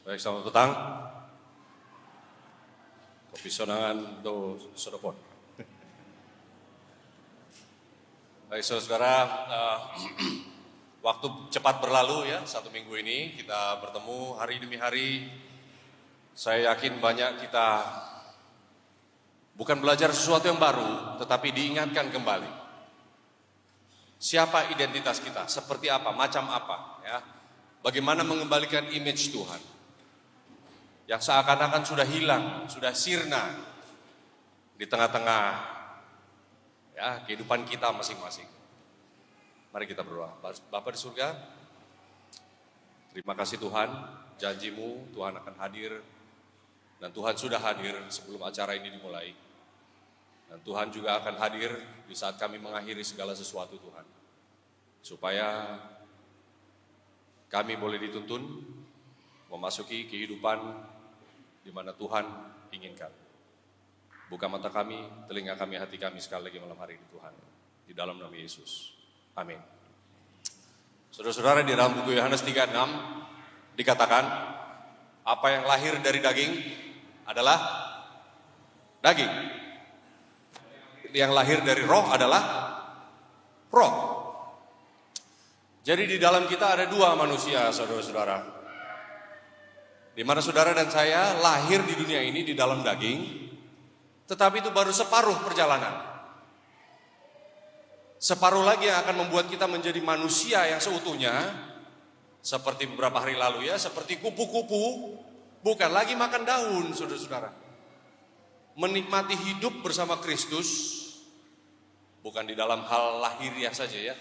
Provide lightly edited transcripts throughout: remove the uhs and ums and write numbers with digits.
Baik, selamat petang. Kopi sonangan do sodopon. Baik, saudara, waktu cepat berlalu ya, 1 minggu ini kita bertemu hari demi hari. Saya yakin banyak kita bukan belajar sesuatu yang baru, tetapi diingatkan kembali. Siapa identitas kita, seperti apa, macam apa, ya. Bagaimana mengembalikan image Tuhan yang seakan-akan sudah hilang, sudah sirna di tengah-tengah ya kehidupan kita masing-masing. Mari kita berdoa. Bapa di surga, terima kasih Tuhan, janji-Mu Tuhan akan hadir, dan Tuhan sudah hadir sebelum acara ini dimulai. Dan Tuhan juga akan hadir di saat kami mengakhiri segala sesuatu Tuhan. Supaya kami boleh dituntun memasuki kehidupan di mana Tuhan inginkan. Buka mata kami, telinga kami, hati kami sekali lagi malam hari ini Tuhan. Di dalam nama Yesus. Amin. Saudara-saudara, di dalam buku Yohanes 3:6 dikatakan, apa yang lahir dari daging adalah daging. Yang lahir dari roh adalah roh. Jadi di dalam kita ada 2 manusia, saudara-saudara. Di mana saudara dan saya lahir di dunia ini di dalam daging, tetapi itu baru separuh perjalanan. Separuh lagi yang akan membuat kita menjadi manusia yang seutuhnya, seperti beberapa hari lalu ya, seperti kupu-kupu, bukan lagi makan daun, saudara-saudara. Menikmati hidup bersama Kristus, bukan di dalam hal lahiriah saja ya.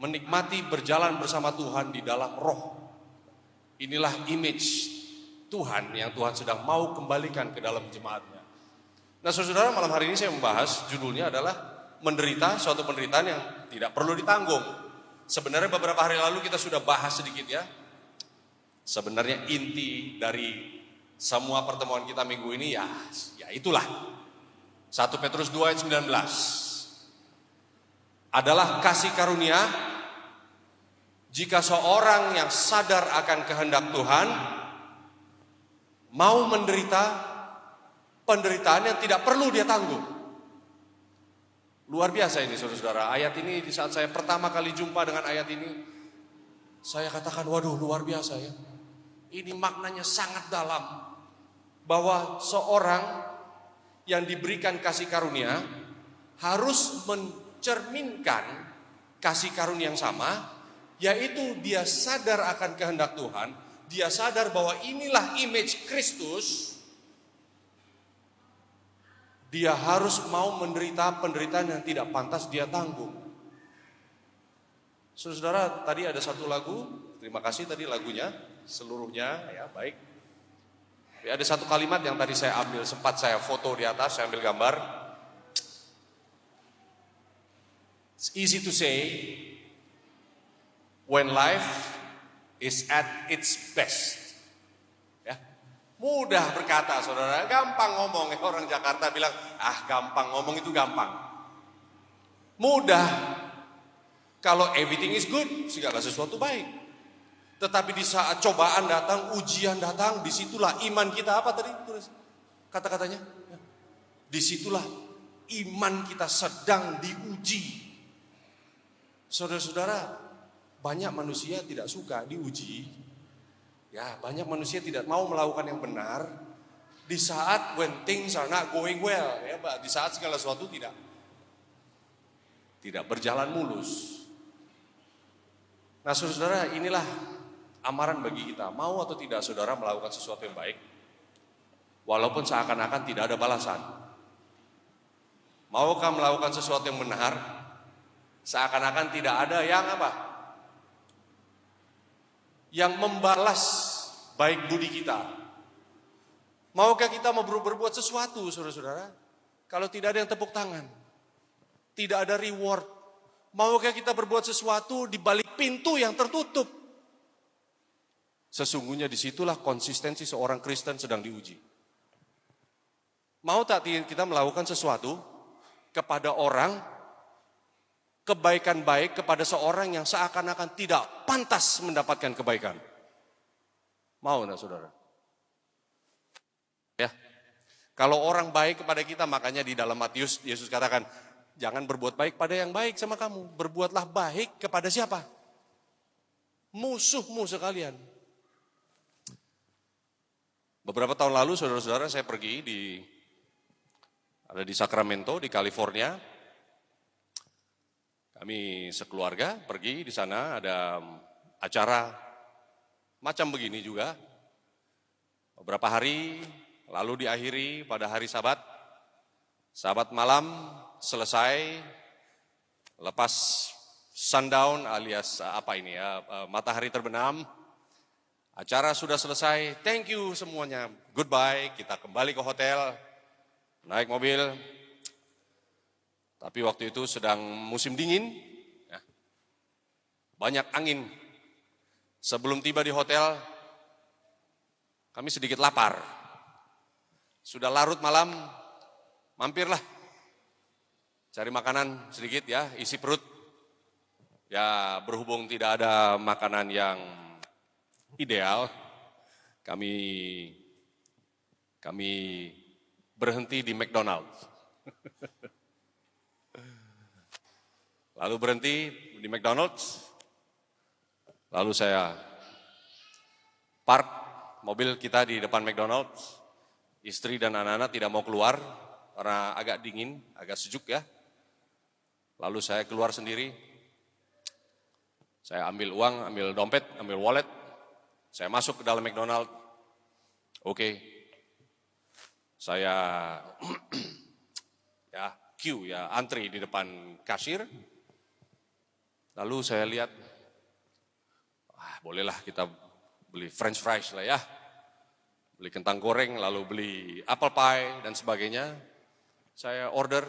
Menikmati berjalan bersama Tuhan di dalam roh. Inilah image Tuhan yang Tuhan sedang mau kembalikan ke dalam jemaatnya. Nah saudara, malam hari ini saya membahas, judulnya adalah menderita suatu penderitaan yang tidak perlu ditanggung. Sebenarnya beberapa hari lalu kita sudah bahas sedikit ya. Sebenarnya inti dari semua pertemuan kita minggu ini ya itulah. 1 Petrus 2 ayat 19. Adalah kasih karunia jika seorang yang sadar akan kehendak Tuhan mau menderita penderitaan yang tidak perlu dia tanggung. Luar biasa ini saudara-saudara. Ayat ini di saat saya pertama kali jumpa dengan ayat ini, saya katakan waduh luar biasa ya. Ini maknanya sangat dalam. Bahwa seorang yang diberikan kasih karunia harus mencerminkan kasih karunia yang sama, yaitu dia sadar akan kehendak Tuhan, dia sadar bahwa inilah image Kristus, dia harus mau menderita penderitaan yang tidak pantas dia tanggung. Saudara, tadi ada satu lagu, terima kasih tadi lagunya, seluruhnya ya baik. Ada satu kalimat yang tadi saya ambil, sempat saya foto di atas, saya ambil gambar. It's easy to say, when life is at its best. Ya. Mudah berkata saudara, gampang ngomong. Orang Jakarta bilang, gampang ngomong itu gampang. Mudah. Kalau everything is good, segala sesuatu baik. Tetapi di saat cobaan datang, ujian datang, disitulah iman kita apa tadi? Kata-katanya. Disitulah iman kita sedang diuji. Saudara-saudara, banyak manusia tidak suka diuji. Ya, banyak manusia tidak mau melakukan yang benar di saat when things are not going well, ya, di saat segala sesuatu tidak berjalan mulus. Nah, saudara, inilah amaran bagi kita. Mau atau tidak saudara melakukan sesuatu yang baik, walaupun seakan-akan tidak ada balasan. Maukah melakukan sesuatu yang benar, seakan-akan tidak ada yang apa? Yang membalas baik budi kita. Maukah kita mau berbuat sesuatu, saudara-saudara, kalau tidak ada yang tepuk tangan, tidak ada reward? Maukah kita berbuat sesuatu di balik pintu yang tertutup? Sesungguhnya disitulah konsistensi seorang Kristen sedang diuji. Mau tak kita melakukan sesuatu kepada orang, kebaikan baik kepada seorang yang seakan-akan tidak pantas mendapatkan kebaikan? Mau enggak saudara? Ya. Kalau orang baik kepada kita, makanya di dalam Matius Yesus katakan, jangan berbuat baik pada yang baik sama kamu. Berbuatlah baik kepada siapa? Musuhmu sekalian. Beberapa tahun lalu saudara-saudara saya pergi ada di Sacramento di California. Kami sekeluarga pergi di sana, ada acara macam begini juga. Beberapa hari lalu diakhiri pada hari Sabat. Sabat malam selesai, lepas sundown alias matahari terbenam. Acara sudah selesai, thank you semuanya, goodbye, kita kembali ke hotel, naik mobil. Tapi waktu itu sedang musim dingin, ya, banyak angin. Sebelum tiba di hotel, kami sedikit lapar. Sudah larut malam, mampirlah, cari makanan sedikit ya, isi perut. Ya berhubung tidak ada makanan yang ideal, kami berhenti di McDonald's. Lalu berhenti di McDonald's, lalu saya park mobil kita di depan McDonald's. Istri dan anak-anak tidak mau keluar karena agak dingin, agak sejuk ya. Lalu saya keluar sendiri, saya ambil uang, ambil dompet, ambil wallet. Saya masuk ke dalam McDonald. Oke. Saya antri di depan kasir. Lalu saya lihat, bolehlah kita beli french fries lah ya. Beli kentang goreng, lalu beli apple pie dan sebagainya. Saya order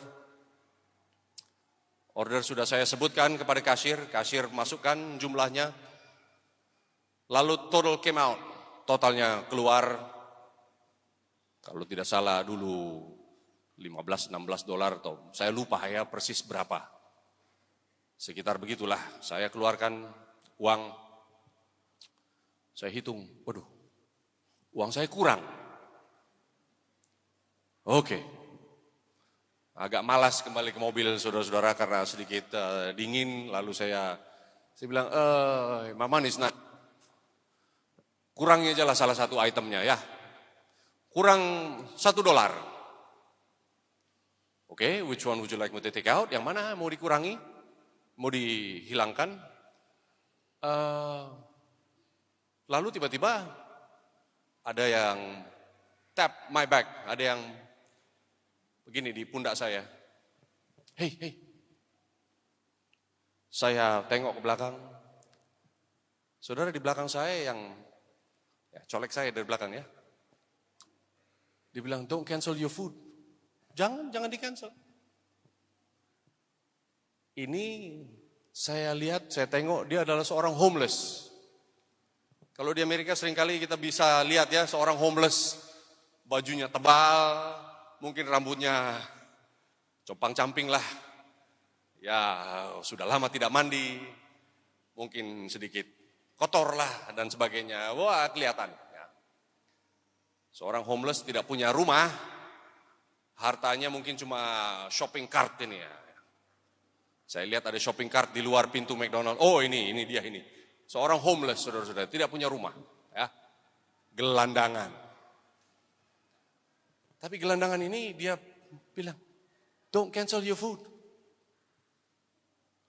sudah saya sebutkan kepada kasir masukkan jumlahnya. Lalu total came out, totalnya keluar, kalau tidak salah dulu $15-16 atau saya lupa ya persis berapa. Sekitar begitulah, saya keluarkan uang, saya hitung, waduh, uang saya kurang. Oke, agak malas kembali ke mobil saudara-saudara karena sedikit dingin, lalu saya bilang, Mama Nisna, kurangi aja lah salah satu itemnya ya. Kurang $1. Oke, which one would you like me to take out? Yang mana mau dikurangi? Mau dihilangkan? Lalu tiba-tiba ada yang tap my back, ada yang begini di pundak saya. Hey. Saya tengok ke belakang. Saudara di belakang saya yang colek saya dari belakang ya. Dia bilang, don't cancel your food. Jangan di-cancel. Ini saya lihat, saya tengok dia adalah seorang homeless. Kalau di Amerika seringkali kita bisa lihat ya seorang homeless. Bajunya tebal, mungkin rambutnya compang-camping lah. Ya sudah lama tidak mandi, mungkin sedikit kotor lah dan sebagainya. Wah kelihatan. Ya. Seorang homeless tidak punya rumah, hartanya mungkin cuma shopping cart ini ya. Saya lihat ada shopping cart di luar pintu McDonald. Oh ini dia ini. Seorang homeless saudara-saudara, tidak punya rumah. Ya. Gelandangan. Tapi gelandangan ini dia bilang, don't cancel your food.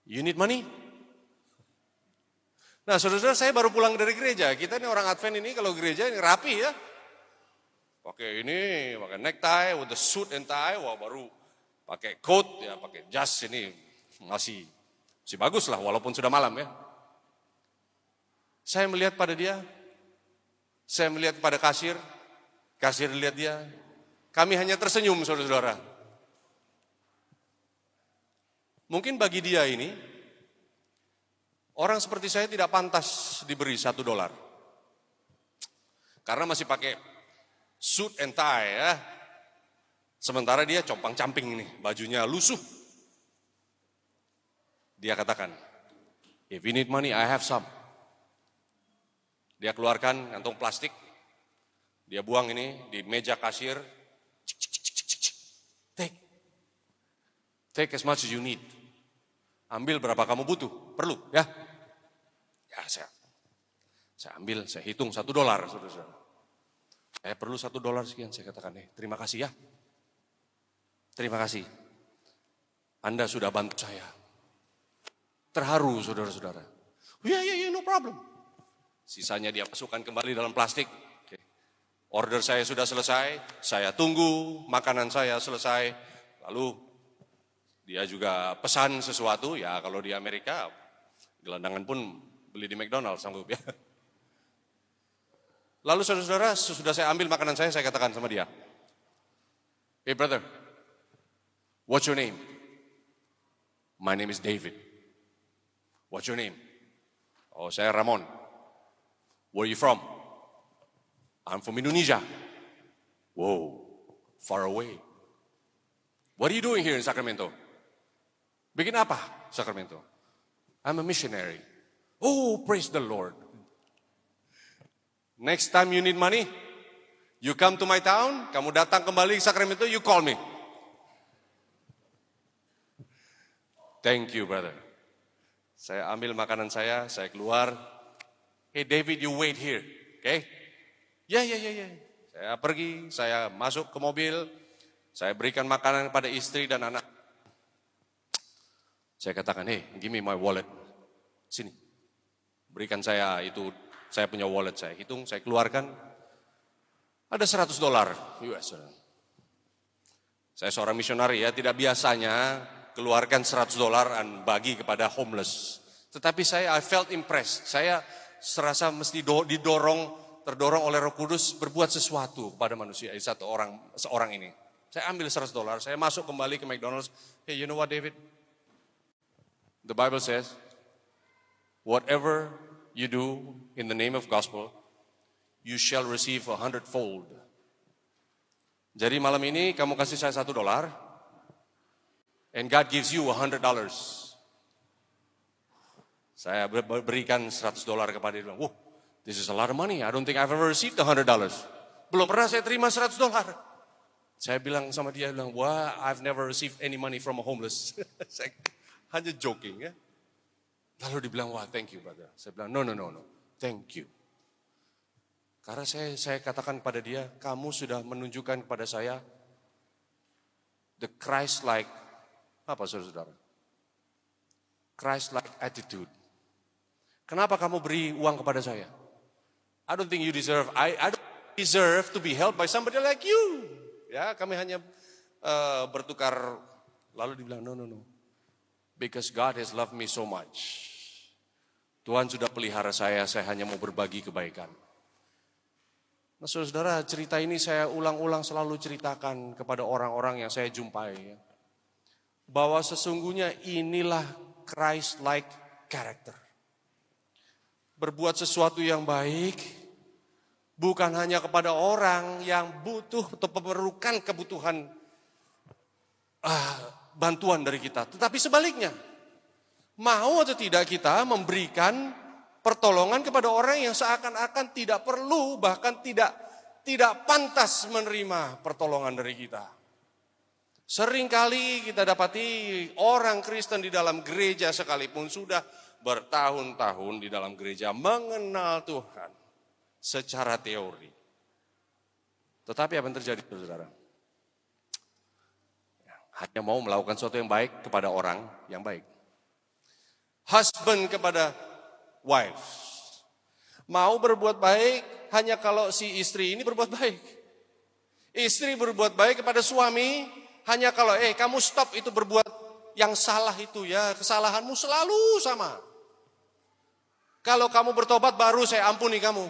You need money? Nah saudara-saudara saya baru pulang dari gereja. Kita ini orang Advent ini kalau gereja ini rapi ya. Pakai necktie, with the suit and tie, wah baru pakai coat, ya pakai jas ini masih bagus lah walaupun sudah malam ya. Saya melihat pada dia, saya melihat pada kasir lihat dia, kami hanya tersenyum saudara-saudara. Mungkin bagi dia ini, orang seperti saya tidak pantas diberi $1. Karena masih pakai suit and tie ya. Sementara dia compang-camping ini, bajunya lusuh. Dia katakan, if you need money, I have some. Dia keluarkan kantong plastik, dia buang ini di meja kasir. Take as much as you need. Ambil berapa kamu butuh, perlu ya. Ya saya ambil, saya hitung $1, saudara-saudara. Saya perlu $1 sekian, saya katakan, terima kasih ya. Terima kasih. Anda sudah bantu saya. Terharu saudara-saudara. Ya, no problem. Sisanya dia masukkan kembali dalam plastik. Oke. Order saya sudah selesai, saya tunggu makanan saya selesai. Lalu dia juga pesan sesuatu, ya kalau di Amerika, gelandangan pun beli di McDonald's sanggup ya. Lalu saudara-saudara, sesudah saya ambil makanan saya katakan sama dia, "Hey brother, what's your name?" "My name is David." "What's your name?" "Oh, saya Ramon." "Where are you from?" "I'm from Indonesia." "Whoa, far away. What are you doing here in Sacramento?" "Bikin apa Sacramento?" "I'm a missionary." "Oh, praise the Lord. Next time you need money, you come to my town, kamu datang kembali ke Sacramento, you call me." Thank you, brother. Saya ambil makanan saya keluar. "Hey David, you wait here, okay?" Ya. Saya pergi, saya masuk ke mobil, saya berikan makanan kepada istri dan anak. Saya katakan, "Hey, give me my wallet. Sini. Berikan saya itu, saya punya wallet." Saya hitung, saya keluarkan. Ada $100 US. Saya seorang misionari ya, tidak biasanya keluarkan $100 dan bagi kepada homeless. Tetapi I felt impressed. Saya serasa mesti terdorong oleh Roh Kudus berbuat sesuatu pada manusia, seorang ini. Saya ambil $100, saya masuk kembali ke McDonald's. "Hey, you know what, David? The Bible says, whatever you do in the name of gospel, you shall receive 100-fold. Jadi malam ini kamu kasih saya $1, and God gives you $100. Saya berikan $100 kepada dia. "Whoa, this is a lot of money. I don't think I've ever received $100. Belum pernah saya terima $100. Saya bilang sama dia, "Wah, I've never received any money from a homeless." Saya hanya joking ya. Lalu dibilang, "Wah, thank you brother." Saya bilang, no, thank you. Karena saya katakan kepada dia, kamu sudah menunjukkan kepada saya the Christ-like, apa saudara-saudara? Christ-like attitude. Kenapa kamu beri uang kepada saya? I don't think you deserve, I don't deserve to be helped by somebody like you. Ya, kami hanya bertukar. Lalu dibilang, no. Because God has loved me so much. Tuhan sudah pelihara saya hanya mau berbagi kebaikan. Nah saudara, cerita ini saya ulang-ulang selalu ceritakan kepada orang-orang yang saya jumpai. Bahwa sesungguhnya inilah Christ-like character. Berbuat sesuatu yang baik, bukan hanya kepada orang yang butuh atau memerlukan kebutuhan bantuan dari kita. Tetapi sebaliknya, mau atau tidak kita memberikan pertolongan kepada orang yang seakan-akan tidak perlu, bahkan tidak pantas menerima pertolongan dari kita. Seringkali kita dapati orang Kristen di dalam gereja sekalipun sudah bertahun-tahun di dalam gereja mengenal Tuhan secara teori. Tetapi apa yang terjadi, saudara? Hanya mau melakukan sesuatu yang baik kepada orang yang baik. Husband kepada wife. Mau berbuat baik hanya kalau si istri ini berbuat baik. Istri berbuat baik kepada suami hanya kalau kamu stop itu berbuat yang salah itu ya, kesalahanmu selalu sama. Kalau kamu bertobat baru saya ampuni kamu.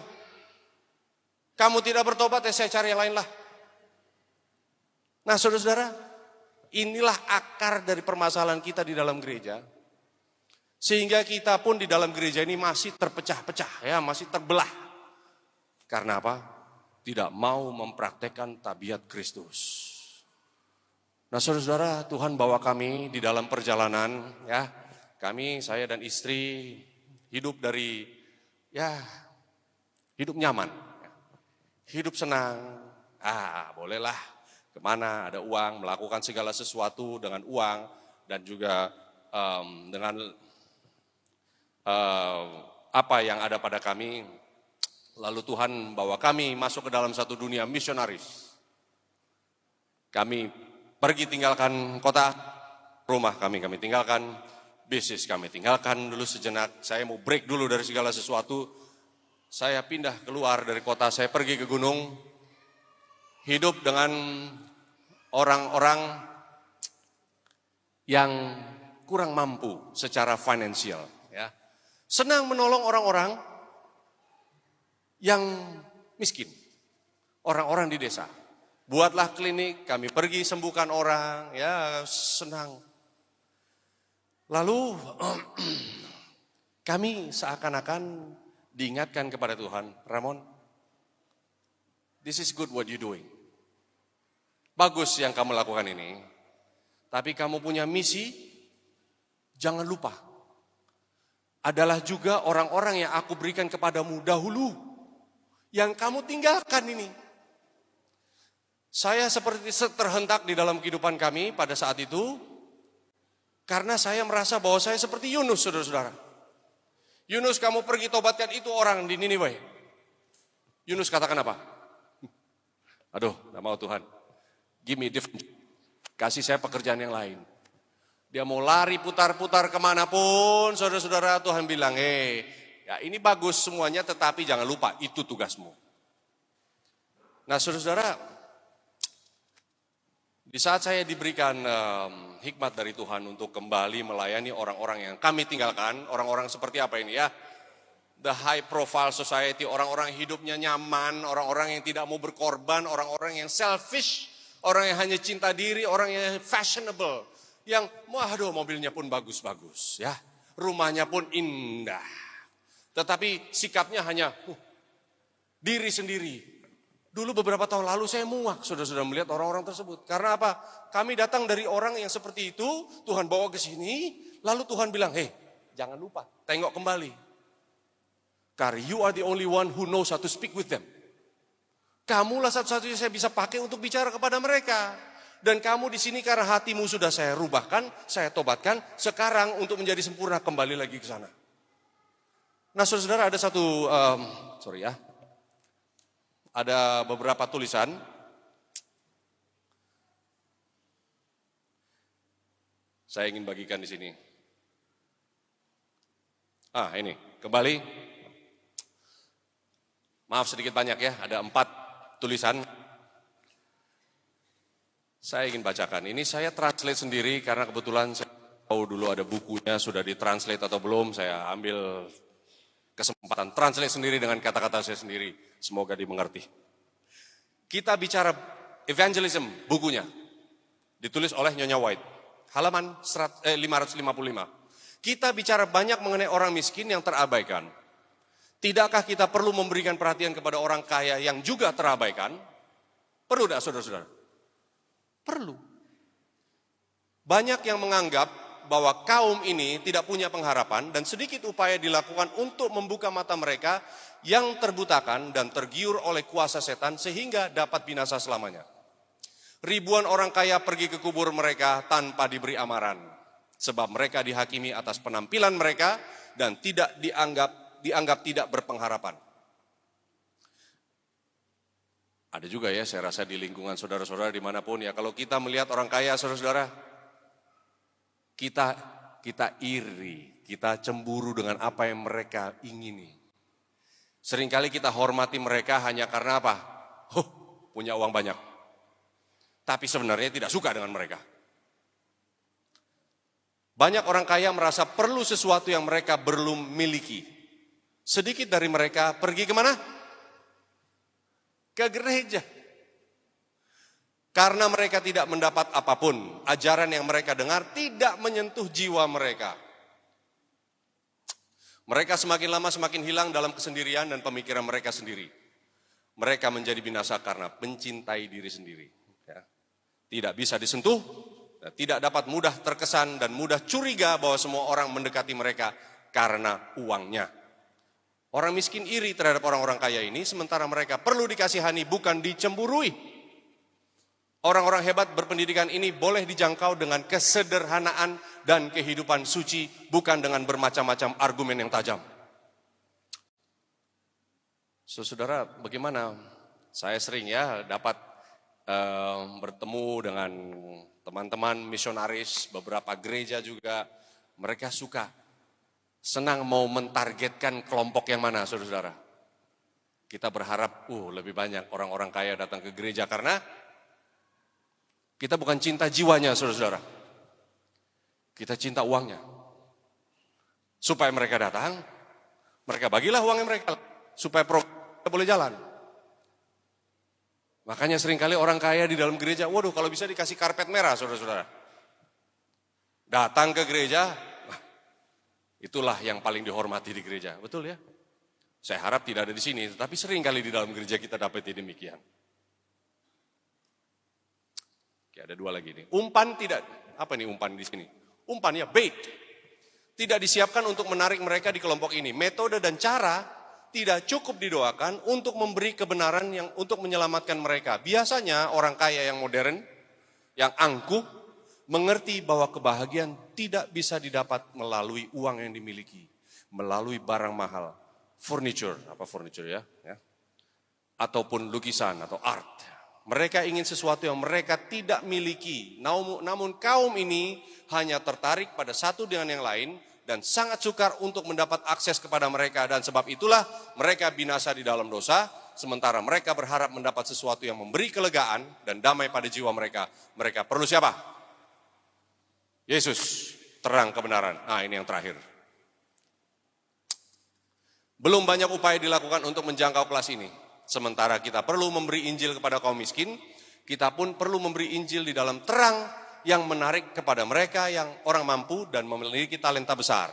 Kamu tidak bertobat saya cari yang lain lah. Nah saudara-saudara, inilah akar dari permasalahan kita di dalam gereja. Sehingga kita pun di dalam gereja ini masih terpecah-pecah ya, masih terbelah. Karena apa? Tidak mau mempraktekkan tabiat Kristus. Nah saudara-saudara, Tuhan bawa kami di dalam perjalanan ya. Kami, saya dan istri hidup dari hidup nyaman, hidup senang. Bolehlah kemana ada uang, melakukan segala sesuatu dengan uang dan juga dengan apa yang ada pada kami. Lalu Tuhan bawa kami masuk ke dalam satu dunia misionaris. Kami pergi tinggalkan kota, rumah kami tinggalkan, bisnis kami tinggalkan dulu sejenak. Saya mau break dulu dari segala sesuatu. Saya pindah keluar dari kota, saya pergi ke gunung, hidup dengan orang-orang yang kurang mampu secara finansial. Ya. Senang menolong orang-orang yang miskin, orang-orang di desa. Buatlah klinik, kami pergi sembuhkan orang, ya senang. Lalu kami seakan-akan diingatkan kepada Tuhan, Ramon, this is good what you doing. Bagus yang kamu lakukan ini, tapi kamu punya misi, jangan lupa. Adalah juga orang-orang yang aku berikan kepadamu dahulu, yang kamu tinggalkan ini. Saya seperti terhentak di dalam kehidupan kami pada saat itu, karena saya merasa bahwa saya seperti Yunus, saudara-saudara. Yunus, kamu pergi tobatkan itu orang di Niniwe. Yunus katakan apa? Aduh, gak mau Tuhan. Give me different. Kasih saya pekerjaan yang lain. Dia mau lari putar-putar kemanapun, saudara-saudara. Tuhan bilang, ya ini bagus semuanya, tetapi jangan lupa, itu tugasmu. Nah, saudara-saudara, di saat saya diberikan hikmat dari Tuhan untuk kembali melayani orang-orang yang kami tinggalkan, orang-orang seperti apa ini ya? The high profile society, orang-orang hidupnya nyaman, orang-orang yang tidak mau berkorban, orang-orang yang selfish, orang yang hanya cinta diri, orang yang fashionable, yang mobilnya pun bagus-bagus ya, rumahnya pun indah. Tetapi sikapnya hanya diri sendiri. Dulu beberapa tahun lalu saya muak sudah melihat orang-orang tersebut. Karena apa? Kami datang dari orang yang seperti itu, Tuhan bawa ke sini, lalu Tuhan bilang, jangan lupa, tengok kembali. Karena you are the only one who knows how to speak with them. Kamulah satu-satunya saya bisa pakai untuk bicara kepada mereka. Dan kamu di sini karena hatimu sudah saya rubahkan, saya tobatkan, sekarang untuk menjadi sempurna kembali lagi ke sana. Nah, saudara, ada satu, ada beberapa tulisan. Saya ingin bagikan di sini. Ini, kembali. Maaf sedikit banyak ya, ada 4 tulisan. Saya ingin bacakan. Ini saya translate sendiri karena kebetulan saya tahu dulu ada bukunya, sudah ditranslate atau belum, saya ambil kesempatan translate sendiri dengan kata-kata saya sendiri. Semoga dimengerti. Kita bicara evangelism, bukunya. Ditulis oleh Nyonya White. Halaman 555. Kita bicara banyak mengenai orang miskin yang terabaikan. Tidakkah kita perlu memberikan perhatian kepada orang kaya yang juga terabaikan? Perlu tidak, saudara-saudara? Perlu. Banyak yang menganggap bahwa kaum ini tidak punya pengharapan dan sedikit upaya dilakukan untuk membuka mata mereka yang terbutakan dan tergiur oleh kuasa setan sehingga dapat binasa selamanya. Ribuan orang kaya pergi ke kubur mereka tanpa diberi amaran, sebab mereka dihakimi atas penampilan mereka dan tidak dianggap tidak berpengharapan. Ada juga ya, saya rasa di lingkungan saudara-saudara dimanapun ya, kalau kita melihat orang kaya, saudara-saudara, kita iri, kita cemburu dengan apa yang mereka ingini. Seringkali kita hormati mereka hanya karena apa? Punya uang banyak. Tapi sebenarnya tidak suka dengan mereka. Banyak orang kaya merasa perlu sesuatu yang mereka belum miliki. Sedikit dari mereka pergi kemana? Ke gereja. Karena mereka tidak mendapat apapun, ajaran yang mereka dengar tidak menyentuh jiwa mereka. Mereka semakin lama semakin hilang dalam kesendirian dan pemikiran mereka sendiri. Mereka menjadi binasa karena mencintai diri sendiri. Ya. Tidak bisa disentuh, tidak dapat mudah terkesan dan mudah curiga bahwa semua orang mendekati mereka karena uangnya. Orang miskin iri terhadap orang-orang kaya ini, sementara mereka perlu dikasihani, bukan dicemburui. Orang-orang hebat berpendidikan ini boleh dijangkau dengan kesederhanaan dan kehidupan suci, bukan dengan bermacam-macam argumen yang tajam. Saudara, bagaimana? Saya sering ya dapat bertemu dengan teman-teman misionaris, beberapa gereja juga. Mereka senang mau mentargetkan kelompok yang mana, saudara-saudara. Kita berharap lebih banyak orang-orang kaya datang ke gereja karena kita bukan cinta jiwanya, saudara-saudara. Kita cinta uangnya. Supaya mereka datang, mereka bagilah uangnya mereka supaya program boleh jalan. Makanya seringkali orang kaya di dalam gereja, waduh kalau bisa dikasih karpet merah, saudara-saudara. Datang ke gereja, itulah yang paling dihormati di gereja, betul ya? Saya harap tidak ada di sini, tetapi seringkali di dalam gereja kita dapat demikian. Oke, ada dua lagi nih. Umpan tidak, apa nih umpan di sini? Umpannya bait. Tidak disiapkan untuk menarik mereka di kelompok ini. Metode dan cara tidak cukup didoakan untuk memberi kebenaran yang untuk menyelamatkan mereka. Biasanya orang kaya yang modern, yang angkuh, mengerti bahwa kebahagiaan tidak bisa didapat melalui uang yang dimiliki, melalui barang mahal, furniture ya, ataupun lukisan atau art. Mereka ingin sesuatu yang mereka tidak miliki. Namun kaum ini hanya tertarik pada satu dengan yang lain dan sangat sukar untuk mendapat akses kepada mereka, dan sebab itulah mereka binasa di dalam dosa, sementara mereka berharap mendapat sesuatu yang memberi kelegaan dan damai pada jiwa mereka. Mereka perlu siapa? Yesus, terang kebenaran. Nah, ini yang terakhir. Belum banyak upaya dilakukan untuk menjangkau kelas ini. Sementara kita perlu memberi Injil kepada kaum miskin, kita pun perlu memberi Injil di dalam terang yang menarik kepada mereka yang orang mampu dan memiliki talenta besar.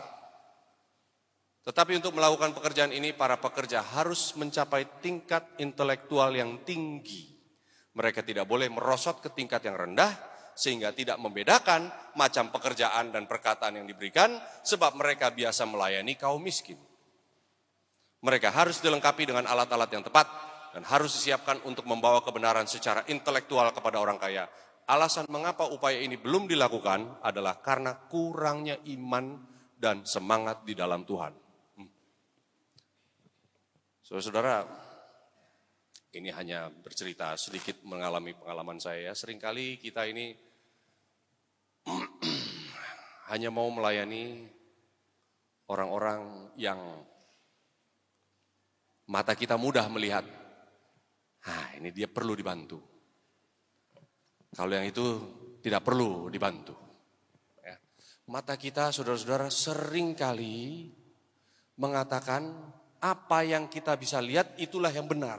Tetapi untuk melakukan pekerjaan ini, para pekerja harus mencapai tingkat intelektual yang tinggi. Mereka tidak boleh merosot ke tingkat yang rendah, sehingga tidak membedakan macam pekerjaan dan perkataan yang diberikan, sebab mereka biasa melayani kaum miskin. Mereka harus dilengkapi dengan alat-alat yang tepat, dan harus disiapkan untuk membawa kebenaran secara intelektual kepada orang kaya. Alasan mengapa upaya ini belum dilakukan adalah karena kurangnya iman dan semangat di dalam Tuhan. Saudara-saudara, ini hanya bercerita sedikit mengalami pengalaman saya. Seringkali kita ini hanya mau melayani orang-orang yang mata kita mudah melihat. Ini dia perlu dibantu. Kalau yang itu tidak perlu dibantu. Mata kita, saudara-saudara, seringkali mengatakan apa yang kita bisa lihat itulah yang benar.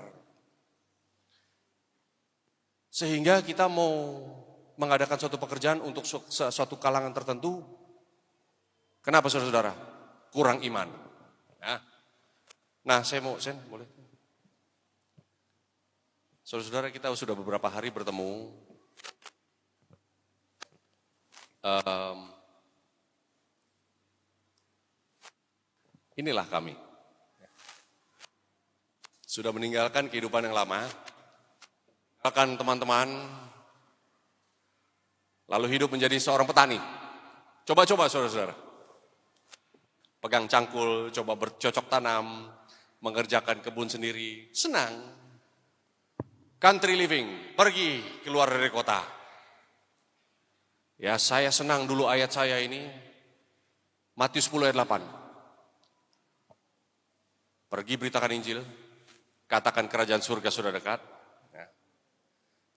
Sehingga kita mau mengadakan suatu pekerjaan untuk suatu kalangan tertentu. Kenapa, saudara-saudara? Kurang iman. Nah, saya boleh. Saudara-saudara, kita sudah beberapa hari bertemu. Inilah kami. Sudah meninggalkan kehidupan yang lama, meninggalkan teman-teman, lalu hidup menjadi seorang petani. Coba-coba saudara-saudara. Pegang cangkul, coba bercocok tanam, mengerjakan kebun sendiri, senang. Country living, pergi keluar dari kota. Ya, saya senang dulu ayat saya ini, Matius 10 ayat 8. Pergi beritakan Injil, katakan kerajaan surga sudah dekat.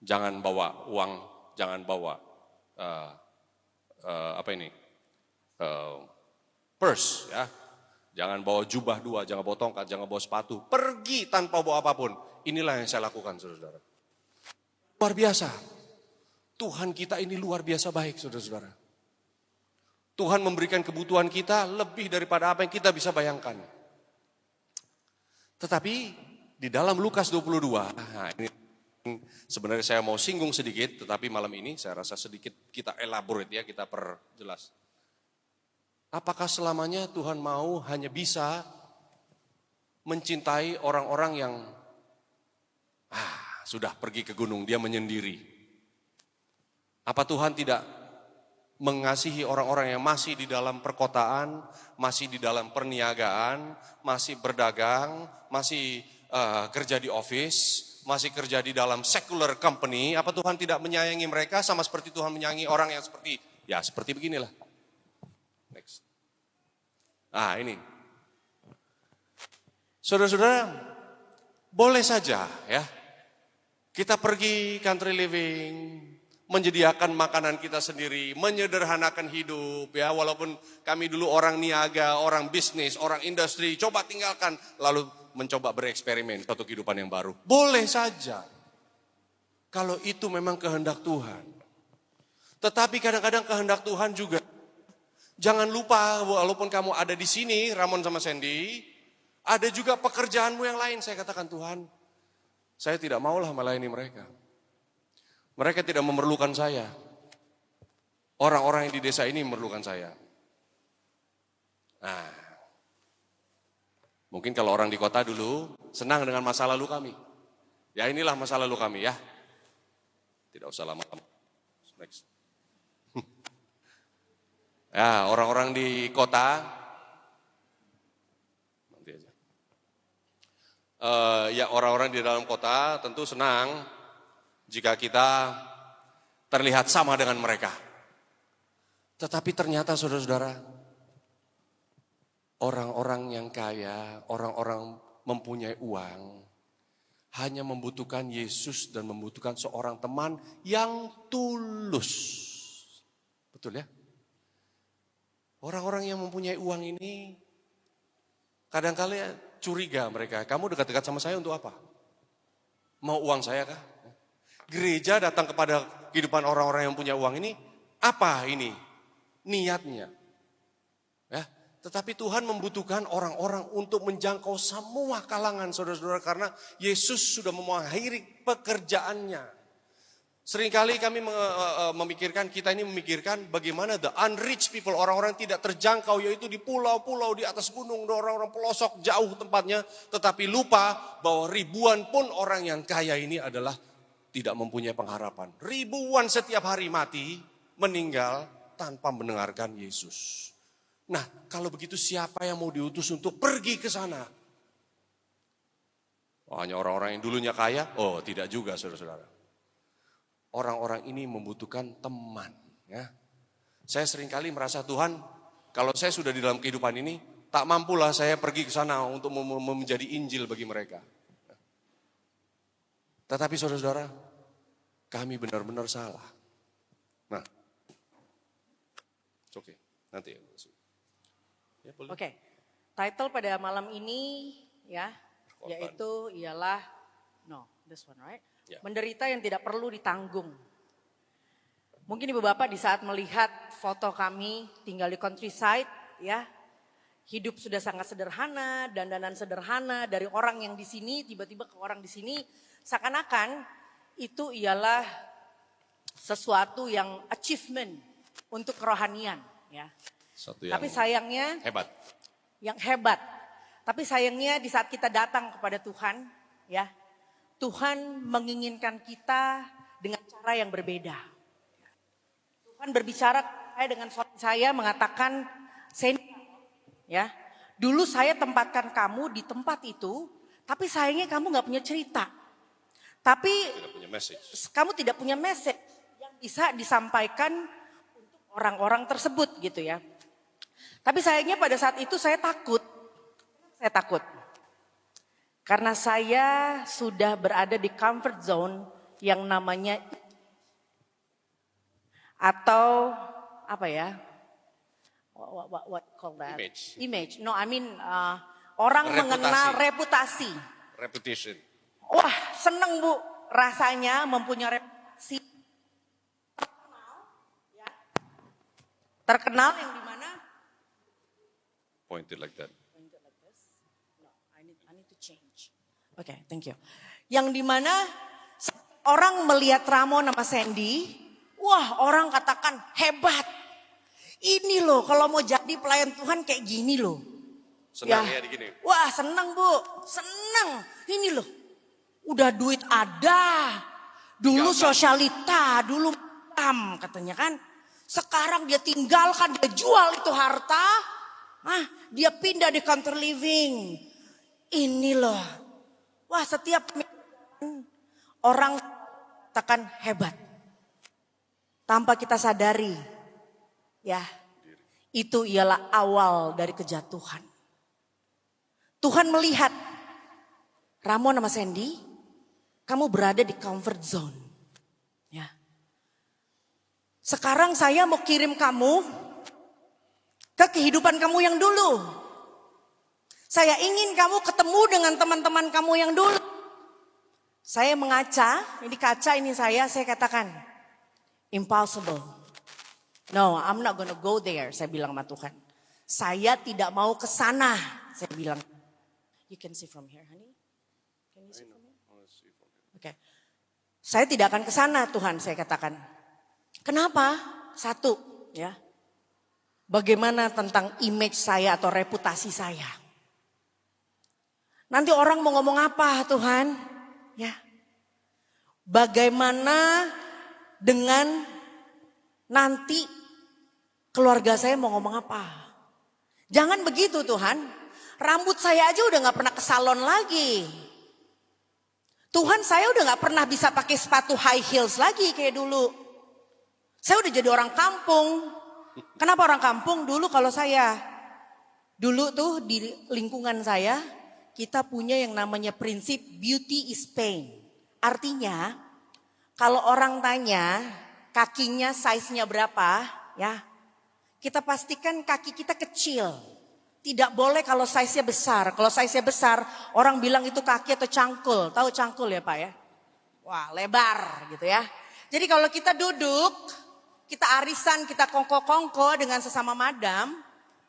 Jangan bawa uang, jangan bawa purse, ya. Jangan bawa jubah 2, jangan bawa tongkat, jangan bawa sepatu. Pergi tanpa bawa apapun. Inilah yang saya lakukan, saudara-saudara. Luar biasa. Tuhan kita ini luar biasa baik, saudara-saudara. Tuhan memberikan kebutuhan kita lebih daripada apa yang kita bisa bayangkan. Tetapi di dalam Lukas 22, ini sebenarnya saya mau singgung sedikit, tetapi malam ini saya rasa sedikit kita elaborate ya, kita perjelas. Apakah selamanya Tuhan mau hanya bisa mencintai orang-orang yang sudah pergi ke gunung, dia menyendiri. Apa Tuhan tidak mengasihi orang-orang yang masih di dalam perkotaan, masih di dalam perniagaan, masih berdagang, masih kerja di office, masih kerja di dalam secular company? Apa Tuhan tidak menyayangi mereka sama seperti Tuhan menyayangi orang yang seperti beginilah. Next. Ini. Saudara-saudara, boleh saja ya, kita pergi country living, menyediakan makanan kita sendiri, menyederhanakan hidup ya, walaupun kami dulu orang niaga, orang bisnis, orang industri, coba tinggalkan, lalu mencoba bereksperimen suatu kehidupan yang baru. Boleh saja, kalau itu memang kehendak Tuhan. Tetapi kadang-kadang kehendak Tuhan juga, jangan lupa walaupun kamu ada di sini, Ramon sama Sandy, ada juga pekerjaanmu yang lain. Saya katakan, Tuhan, saya tidak maulah melayani mereka. Mereka tidak memerlukan saya. Orang-orang yang di desa ini memerlukan saya. Mungkin kalau orang di kota dulu senang dengan masa lalu kami. Ya inilah masa lalu kami ya. Tidak usah lama-lama. Next. Ya, orang-orang di kota, nanti aja. Ya orang-orang di dalam kota tentu senang jika kita terlihat sama dengan mereka. Tetapi ternyata saudara-saudara, orang-orang yang kaya, orang-orang mempunyai uang, hanya membutuhkan Yesus dan membutuhkan seorang teman yang tulus. Betul ya? Orang-orang yang mempunyai uang ini, kadang-kali curiga mereka, kamu dekat-dekat sama saya untuk apa? Mau uang saya kah? Gereja datang kepada kehidupan orang-orang yang punya uang ini, apa ini niatnya? Ya, tetapi Tuhan membutuhkan orang-orang untuk menjangkau semua kalangan saudara-saudara, karena Yesus sudah mengakhiri pekerjaannya. Seringkali kami memikirkan bagaimana the unreached people, orang-orang tidak terjangkau, yaitu di pulau-pulau, di atas gunung, orang-orang pelosok jauh tempatnya, tetapi lupa bahwa ribuan pun orang yang kaya ini adalah tidak mempunyai pengharapan. Ribuan setiap hari mati, meninggal tanpa mendengarkan Yesus. Nah, kalau begitu siapa yang mau diutus untuk pergi ke sana? Hanya orang-orang yang dulunya kaya? Oh, tidak juga saudara-saudara. Orang-orang ini membutuhkan teman. Ya. Saya seringkali merasa, Tuhan, kalau saya sudah di dalam kehidupan ini, tak mampulah saya pergi ke sana untuk menjadi Injil bagi mereka. Tetapi saudara-saudara, kami benar-benar salah. Nah, oke, nanti ya. Oke, title pada malam ini ya, yaitu ialah, this one right? Ya. Menderita yang tidak perlu ditanggung. Mungkin ibu bapak di saat melihat foto kami tinggal di countryside ya, hidup sudah sangat sederhana, dandanan sederhana, dari orang yang di sini tiba-tiba ke orang di sini, seakan-akan itu ialah sesuatu yang achievement untuk kerohanian ya. Tapi sayangnya yang hebat. Tapi sayangnya di saat kita datang kepada Tuhan ya, Tuhan menginginkan kita dengan cara yang berbeda. Tuhan berbicara dengan suami saya mengatakan, Sandy, ya, dulu saya tempatkan kamu di tempat itu, tapi sayangnya kamu nggak punya cerita. Tapi kamu tidak punya message yang bisa disampaikan untuk orang-orang tersebut gitu ya. Tapi sayangnya pada saat itu saya takut. Karena saya sudah berada di comfort zone yang namanya atau apa ya? What call that? Image. No, I mean orang mengenal reputasi. Reputation. Wah, seneng Bu rasanya mempunyai reputasi. Terkenal yang di mana? Pointed like that. Change. Oke, thank you. Yang dimana orang melihat Ramon sama Sandy, wah orang katakan hebat. Ini loh kalau mau jadi pelayan Tuhan kayak gini loh. Senang ya digini. Wah senang Bu, senang. Ini loh, udah duit ada. Dulu sosialita, dulu katanya kan. Sekarang dia tinggalkan, dia jual itu harta. Dia pindah di counter living. Ini loh. Wah setiap orang katakan hebat. Tanpa kita sadari. Ya, itu ialah awal dari kejatuhan. Tuhan melihat Ramon sama Sandy, kamu berada di comfort zone. Ya. Sekarang saya mau kirim kamu ke kehidupan kamu yang dulu. Saya ingin kamu ketemu dengan teman-teman kamu yang dulu. Saya mengaca, ini kaca ini saya katakan, impossible. No, I'm not gonna go there, saya bilang sama Tuhan. Saya tidak mau ke sana, saya bilang. You can see from here, honey. Can you see from here? Oke. Saya tidak akan ke sana, Tuhan, saya katakan. Kenapa? Satu, ya. Bagaimana tentang image saya atau reputasi saya? Nanti orang mau ngomong apa, Tuhan? Ya. Bagaimana dengan nanti keluarga saya mau ngomong apa? Jangan begitu, Tuhan. Rambut saya aja udah gak pernah ke salon lagi. Tuhan, saya udah gak pernah bisa pakai sepatu high heels lagi kayak dulu. Saya udah jadi orang kampung. Kenapa orang kampung? Dulu tuh di lingkungan saya, kita punya yang namanya prinsip beauty is pain. Artinya, kalau orang tanya kakinya size-nya berapa, ya, kita pastikan kaki kita kecil. Tidak boleh kalau size-nya besar. Kalau size-nya besar, orang bilang itu kaki atau cangkul. Tahu cangkul ya Pak ya? Wah lebar gitu ya. Jadi kalau kita duduk, kita arisan, kita kongko-kongko dengan sesama madam.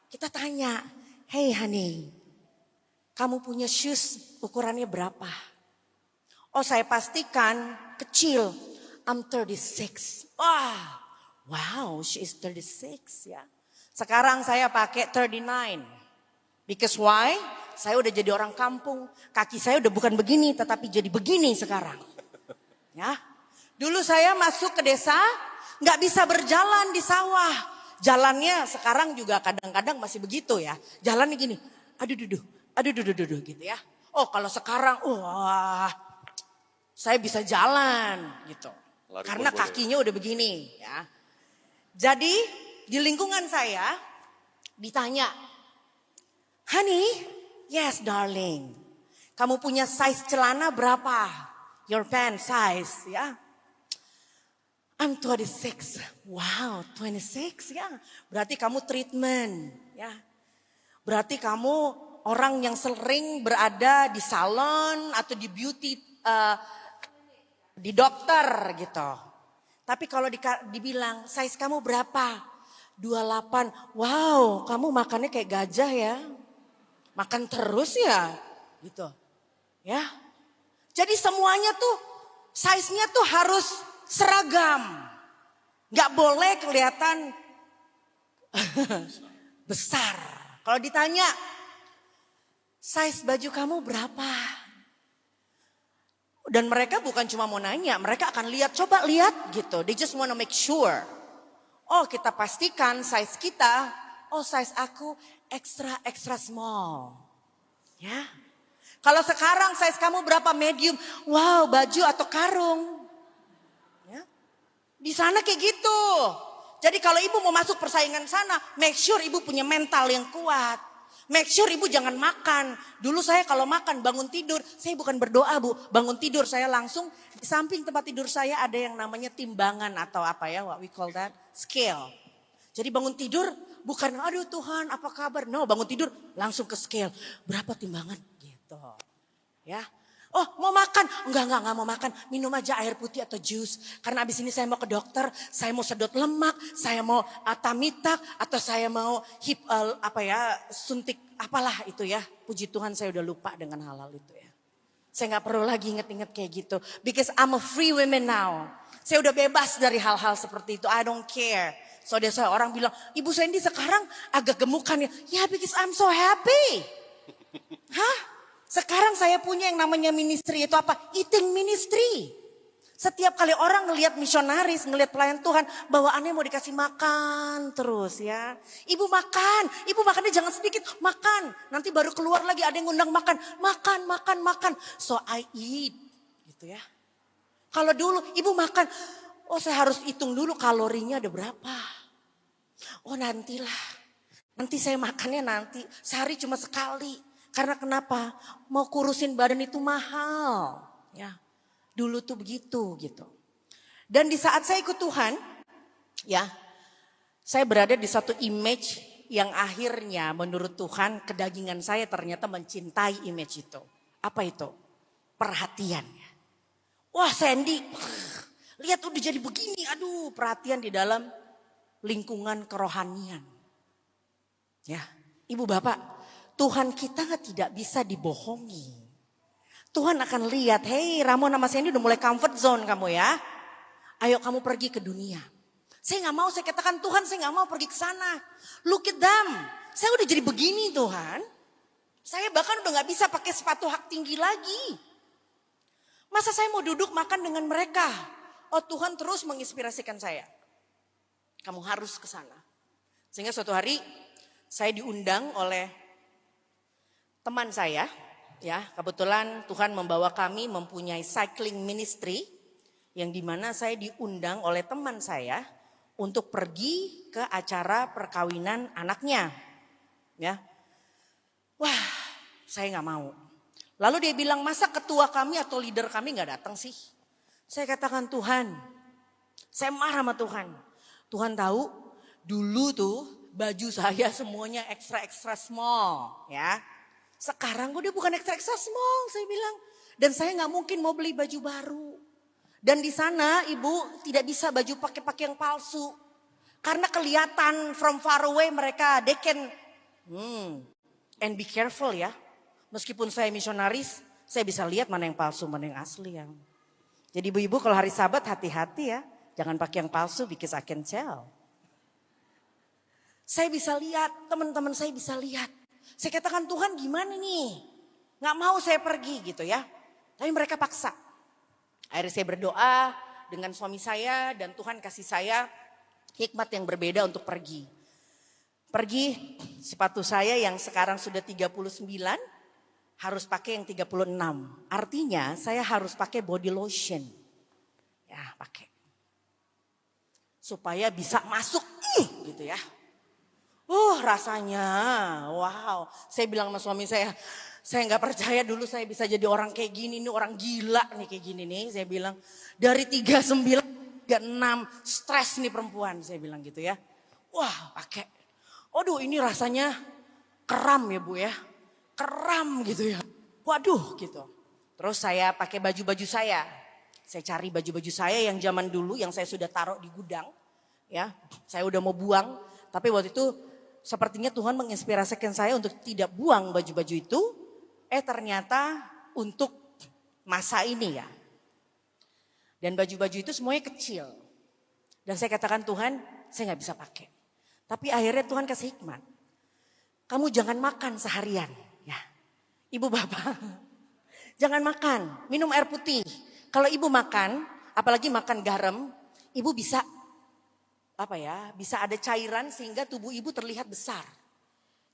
Kita tanya, hey honey, kamu punya shoes ukurannya berapa? Oh saya pastikan kecil, I'm 36. Wow, she is 36 ya. Sekarang saya pakai 39. Because why? Saya udah jadi orang kampung. Kaki saya udah bukan begini, tetapi jadi begini sekarang. Ya, dulu saya masuk ke desa, nggak bisa berjalan di sawah. Jalannya sekarang juga kadang-kadang masih begitu ya. Jalannya gini, aduh gitu ya. Oh kalau sekarang, wah, saya bisa jalan gitu. Karena kakinya udah begini ya. Jadi di lingkungan saya ditanya, honey, yes darling. Kamu punya size celana berapa? Your pant size, ya. I'm 26. Wow, 26 ya. Berarti kamu treatment, ya. Berarti kamu orang yang sering berada di salon atau di beauty, di dokter gitu. Tapi kalau dibilang size kamu berapa? 28. Wow, kamu makannya kayak gajah ya. Makan terus ya, gitu. Ya. Jadi semuanya tuh size-nya tuh harus seragam. Gak boleh kelihatan besar. Kalau ditanya, size baju kamu berapa? Dan mereka bukan cuma mau nanya, mereka akan lihat, coba lihat gitu. They just wanna make sure. Oh kita pastikan size kita, oh size aku extra small. Ya. Kalau sekarang size kamu berapa medium? Wow, baju atau karung. Ya. Di sana kayak gitu. Jadi kalau ibu mau masuk persaingan sana, make sure ibu punya mental yang kuat. Make sure ibu jangan makan. Dulu saya kalau makan bangun tidur, saya bukan berdoa Bu. Bangun tidur saya langsung di samping tempat tidur saya ada yang namanya timbangan atau apa ya, what we call that, scale. Jadi bangun tidur bukan aduh Tuhan apa kabar. No, bangun tidur langsung ke scale. Berapa timbangan? Gitu. Ya. Oh mau makan? Enggak mau makan. Minum aja air putih atau jus. Karena abis ini saya mau ke dokter. Saya mau sedot lemak. Saya mau tamitak. Atau saya mau suntik apalah itu ya. Puji Tuhan saya udah lupa dengan hal-hal itu ya. Saya gak perlu lagi inget-inget kayak gitu. Because I'm a free woman now. Saya udah bebas dari hal-hal seperti itu. I don't care. Saudara saya orang bilang, Ibu Sandy sekarang agak gemukan ya. Ya because I'm so happy. Hah? Sekarang saya punya yang namanya ministry, itu apa? Eating ministry. Setiap kali orang ngelihat misionaris, ngelihat pelayan Tuhan, bawaannya mau dikasih makan terus ya. Ibu makannya jangan sedikit, makan. Nanti baru keluar lagi ada yang ngundang makan. Makan. So I eat gitu ya. Kalau dulu ibu makan, oh saya harus hitung dulu kalorinya ada berapa. Oh nantilah, nanti saya makannya nanti, sehari cuma sekali. Karena kenapa? Mau kurusin badan itu mahal ya. Dulu tuh begitu gitu. Dan di saat saya ikut Tuhan, ya, saya berada di satu image yang akhirnya menurut Tuhan kedagingan saya ternyata mencintai image itu. Apa itu? Perhatian. Wah Sandy, lihat udah jadi begini, aduh perhatian di dalam lingkungan kerohanian. Ya, ibu bapak, Tuhan kita tidak bisa dibohongi. Tuhan akan lihat, hey Ramon sama Sandy udah mulai comfort zone kamu ya. Ayo kamu pergi ke dunia. Saya gak mau, saya katakan Tuhan saya gak mau pergi ke sana. Look at them. Saya udah jadi begini Tuhan. Saya bahkan udah gak bisa pakai sepatu hak tinggi lagi. Masa saya mau duduk makan dengan mereka? Oh Tuhan terus menginspirasikan saya. Kamu harus ke sana. Sehingga suatu hari saya diundang oleh teman saya. Ya, kebetulan Tuhan membawa kami mempunyai cycling ministry yang dimana saya diundang oleh teman saya untuk pergi ke acara perkawinan anaknya. Ya, wah saya nggak mau. Lalu dia bilang masa ketua kami atau leader kami nggak datang sih? Saya katakan Tuhan, saya marah sama Tuhan. Tuhan tahu dulu tuh baju saya semuanya extra small ya. Sekarang udah bukan extra small saya bilang. Dan saya gak mungkin mau beli baju baru. Dan di sana ibu tidak bisa baju pakai yang palsu. Karena kelihatan from far away mereka they can and be careful ya. Meskipun saya misionaris saya bisa lihat mana yang palsu mana yang asli ya. Jadi ibu-ibu kalau hari Sabat hati-hati ya. Jangan pakai yang palsu because I can tell. Saya bisa lihat, teman-teman saya bisa lihat. Saya katakan Tuhan gimana nih? Gak mau saya pergi gitu ya. Tapi mereka paksa. Akhirnya saya berdoa dengan suami saya dan Tuhan kasih saya hikmat yang berbeda untuk pergi. Pergi sepatu saya yang sekarang sudah 39 harus pakai yang 36. Artinya saya harus pakai body lotion. Ya pakai. Supaya bisa masuk gitu ya. Rasanya, wow. Saya bilang sama suami saya gak percaya dulu saya bisa jadi orang kayak gini, ini orang gila nih kayak gini nih. Saya bilang dari 39, 36, stres nih perempuan, saya bilang gitu ya. Wah pakai, aduh ini rasanya kram ya bu ya, kram gitu ya. Waduh gitu. Terus saya pakai baju-baju saya cari baju-baju saya yang zaman dulu yang saya sudah taruh di gudang. Ya, saya udah mau buang, tapi waktu itu sepertinya Tuhan menginspirasikan saya untuk tidak buang baju-baju itu. Ternyata untuk masa ini ya. Dan baju-baju itu semuanya kecil. Dan saya katakan Tuhan saya gak bisa pakai. Tapi akhirnya Tuhan kasih hikmat. Kamu jangan makan seharian. Ya, ibu bapak. Jangan makan, minum air putih. Kalau ibu makan, apalagi makan garam, ibu bisa bisa ada cairan sehingga tubuh ibu terlihat besar.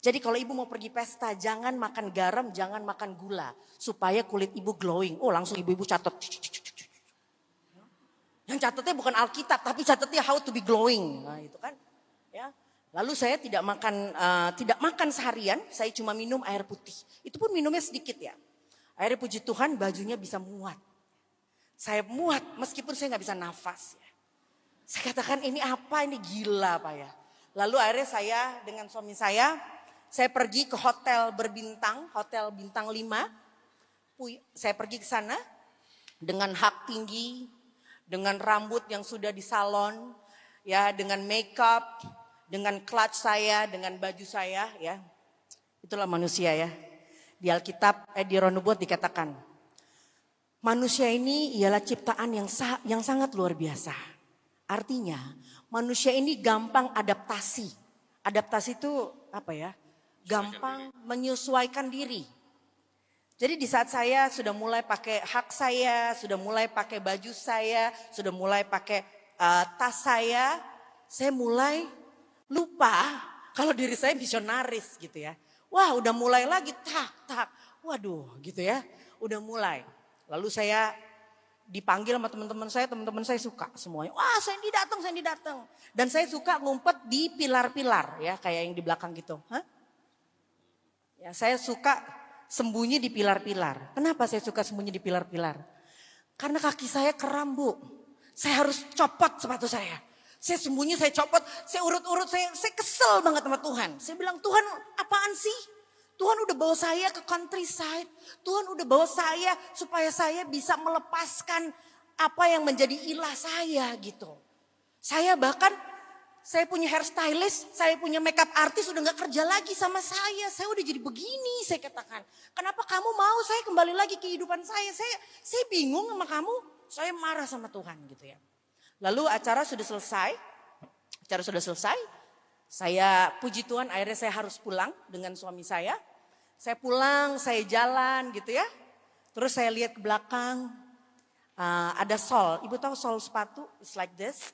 Jadi kalau ibu mau pergi pesta, jangan makan garam, jangan makan gula. Supaya kulit ibu glowing. Langsung ibu-ibu catat. Yang catatnya bukan Alkitab, tapi catatnya how to be glowing. Nah itu kan. Ya. Lalu saya tidak makan seharian, saya cuma minum air putih. Itu pun minumnya sedikit ya. Akhirnya puji Tuhan bajunya bisa muat. Saya muat meskipun saya gak bisa nafas. Saya katakan ini apa, ini gila Pak ya. Lalu akhirnya saya dengan suami saya pergi ke hotel berbintang, hotel bintang 5. Saya pergi ke sana dengan hak tinggi, dengan rambut yang sudah disalon, ya, dengan makeup, dengan clutch saya, dengan baju saya, ya. Itulah manusia ya. Di Alkitab, di Roh Nubuat dikatakan, manusia ini ialah ciptaan yang sangat luar biasa. Artinya manusia ini gampang adaptasi. Adaptasi itu apa ya? Gampang menyesuaikan diri. Jadi di saat saya sudah mulai pakai hak saya, sudah mulai pakai baju saya, sudah mulai pakai tas saya mulai lupa kalau diri saya misionaris gitu ya. Wah udah mulai lagi tak, waduh gitu ya, udah mulai. Lalu saya dipanggil sama teman-teman saya suka semuanya. Wah Sandy datang. Dan saya suka ngumpet di pilar-pilar ya, kayak yang di belakang gitu. Hah? Ya saya suka sembunyi di pilar-pilar. Kenapa saya suka sembunyi di pilar-pilar? Karena kaki saya kram, Bu. Saya harus copot sepatu saya. Saya sembunyi, saya copot, saya urut-urut, saya kesel banget sama Tuhan. Saya bilang, Tuhan apaan sih? Tuhan udah bawa saya ke countryside. Tuhan udah bawa saya supaya saya bisa melepaskan apa yang menjadi ilah saya gitu. Saya punya hairstylist, saya punya makeup artist udah gak kerja lagi sama saya. Saya udah jadi begini, saya katakan. Kenapa kamu mau saya kembali lagi ke kehidupan saya? Saya bingung sama kamu, saya marah sama Tuhan gitu ya. Lalu acara sudah selesai, saya puji Tuhan akhirnya saya harus pulang dengan suami saya. Saya pulang, saya jalan gitu ya. Terus saya lihat ke belakang, ada sol. Ibu tahu sol sepatu? It's like this.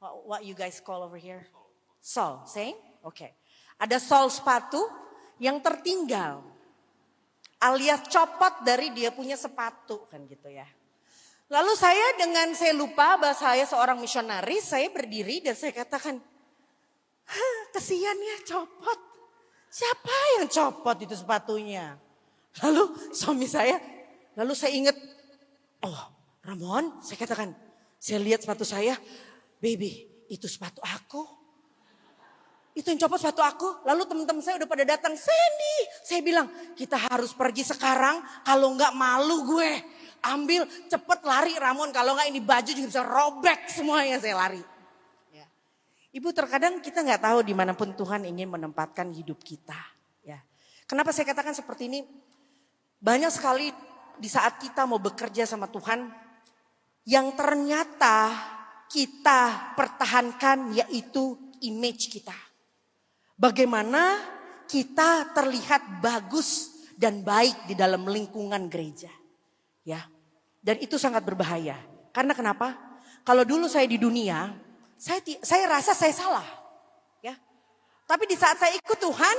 What you guys call over here? Sol, same? Oke. Ada sol sepatu yang tertinggal. Alias copot dari dia punya sepatu kan gitu ya. Lalu saya lupa bahwa saya seorang misionaris, saya berdiri dan saya katakan, kesian ya copot. Siapa yang copot itu sepatunya? Lalu suami saya, saya ingat, oh Ramon, saya katakan, saya lihat sepatu saya, baby, itu sepatu aku. Itu yang copot sepatu aku. Lalu teman-teman saya udah pada datang. Sandy, saya bilang kita harus pergi sekarang. Kalau enggak malu gue. Ambil cepet lari Ramon. Kalau enggak ini baju juga bisa robek semuanya saya lari. Ya. Ibu terkadang kita enggak tahu dimanapun Tuhan ingin menempatkan hidup kita. Ya. Kenapa saya katakan seperti ini? Banyak sekali di saat kita mau bekerja sama Tuhan. Yang ternyata kita pertahankan yaitu image kita. Bagaimana kita terlihat bagus dan baik di dalam lingkungan gereja. Ya. Dan itu sangat berbahaya. Karena kenapa? Kalau dulu saya di dunia, saya rasa saya salah. Ya. Tapi di saat saya ikut Tuhan,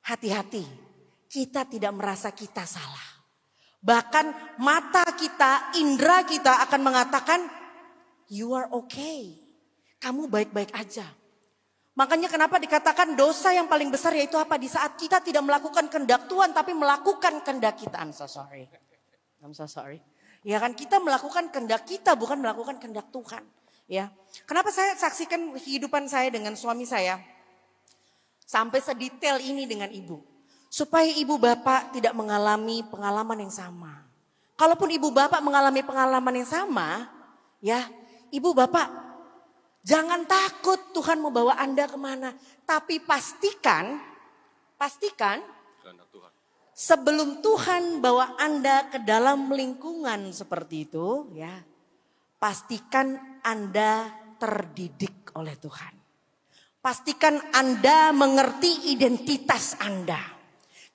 hati-hati. Kita tidak merasa kita salah. Bahkan mata kita, indera kita akan mengatakan, you are okay. Kamu baik-baik aja. Makanya kenapa dikatakan dosa yang paling besar yaitu apa? Di saat kita tidak melakukan kehendak Tuhan tapi melakukan kehendak kita. I'm so sorry. Ya kan kita melakukan kehendak kita bukan melakukan kehendak Tuhan. Ya. Kenapa saya saksikan kehidupan saya dengan suami saya? Sampai sedetail ini dengan ibu. Supaya ibu bapak tidak mengalami pengalaman yang sama. Kalaupun ibu bapak mengalami pengalaman yang sama. Ya, ibu bapak jangan takut Tuhan mau bawa Anda kemana. Tapi pastikan sebelum Tuhan bawa Anda ke dalam lingkungan seperti itu ya. Pastikan Anda terdidik oleh Tuhan. Pastikan Anda mengerti identitas Anda.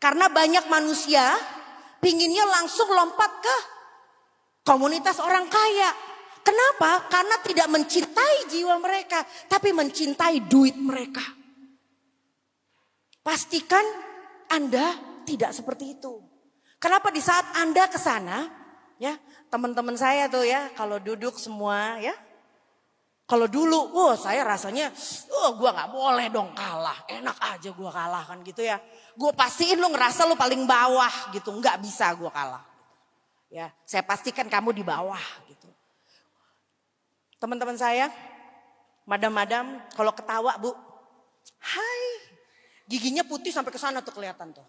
Karena banyak manusia pinginnya langsung lompat ke komunitas orang kaya. Kenapa? Karena tidak mencintai jiwa mereka, tapi mencintai duit mereka. Pastikan Anda tidak seperti itu. Kenapa di saat Anda ke sana, ya, teman-teman saya tuh ya, kalau duduk semua ya. Kalau dulu, saya rasanya, gue nggak boleh dong kalah, enak aja gue kalah kan gitu ya. Gue pastiin lu ngerasa lu paling bawah gitu, nggak bisa gue kalah. Ya, saya pastikan kamu di bawah gitu. Teman-teman saya, madam-madam, kalau ketawa Bu, hai, giginya putih sampai ke sana tuh kelihatan tuh.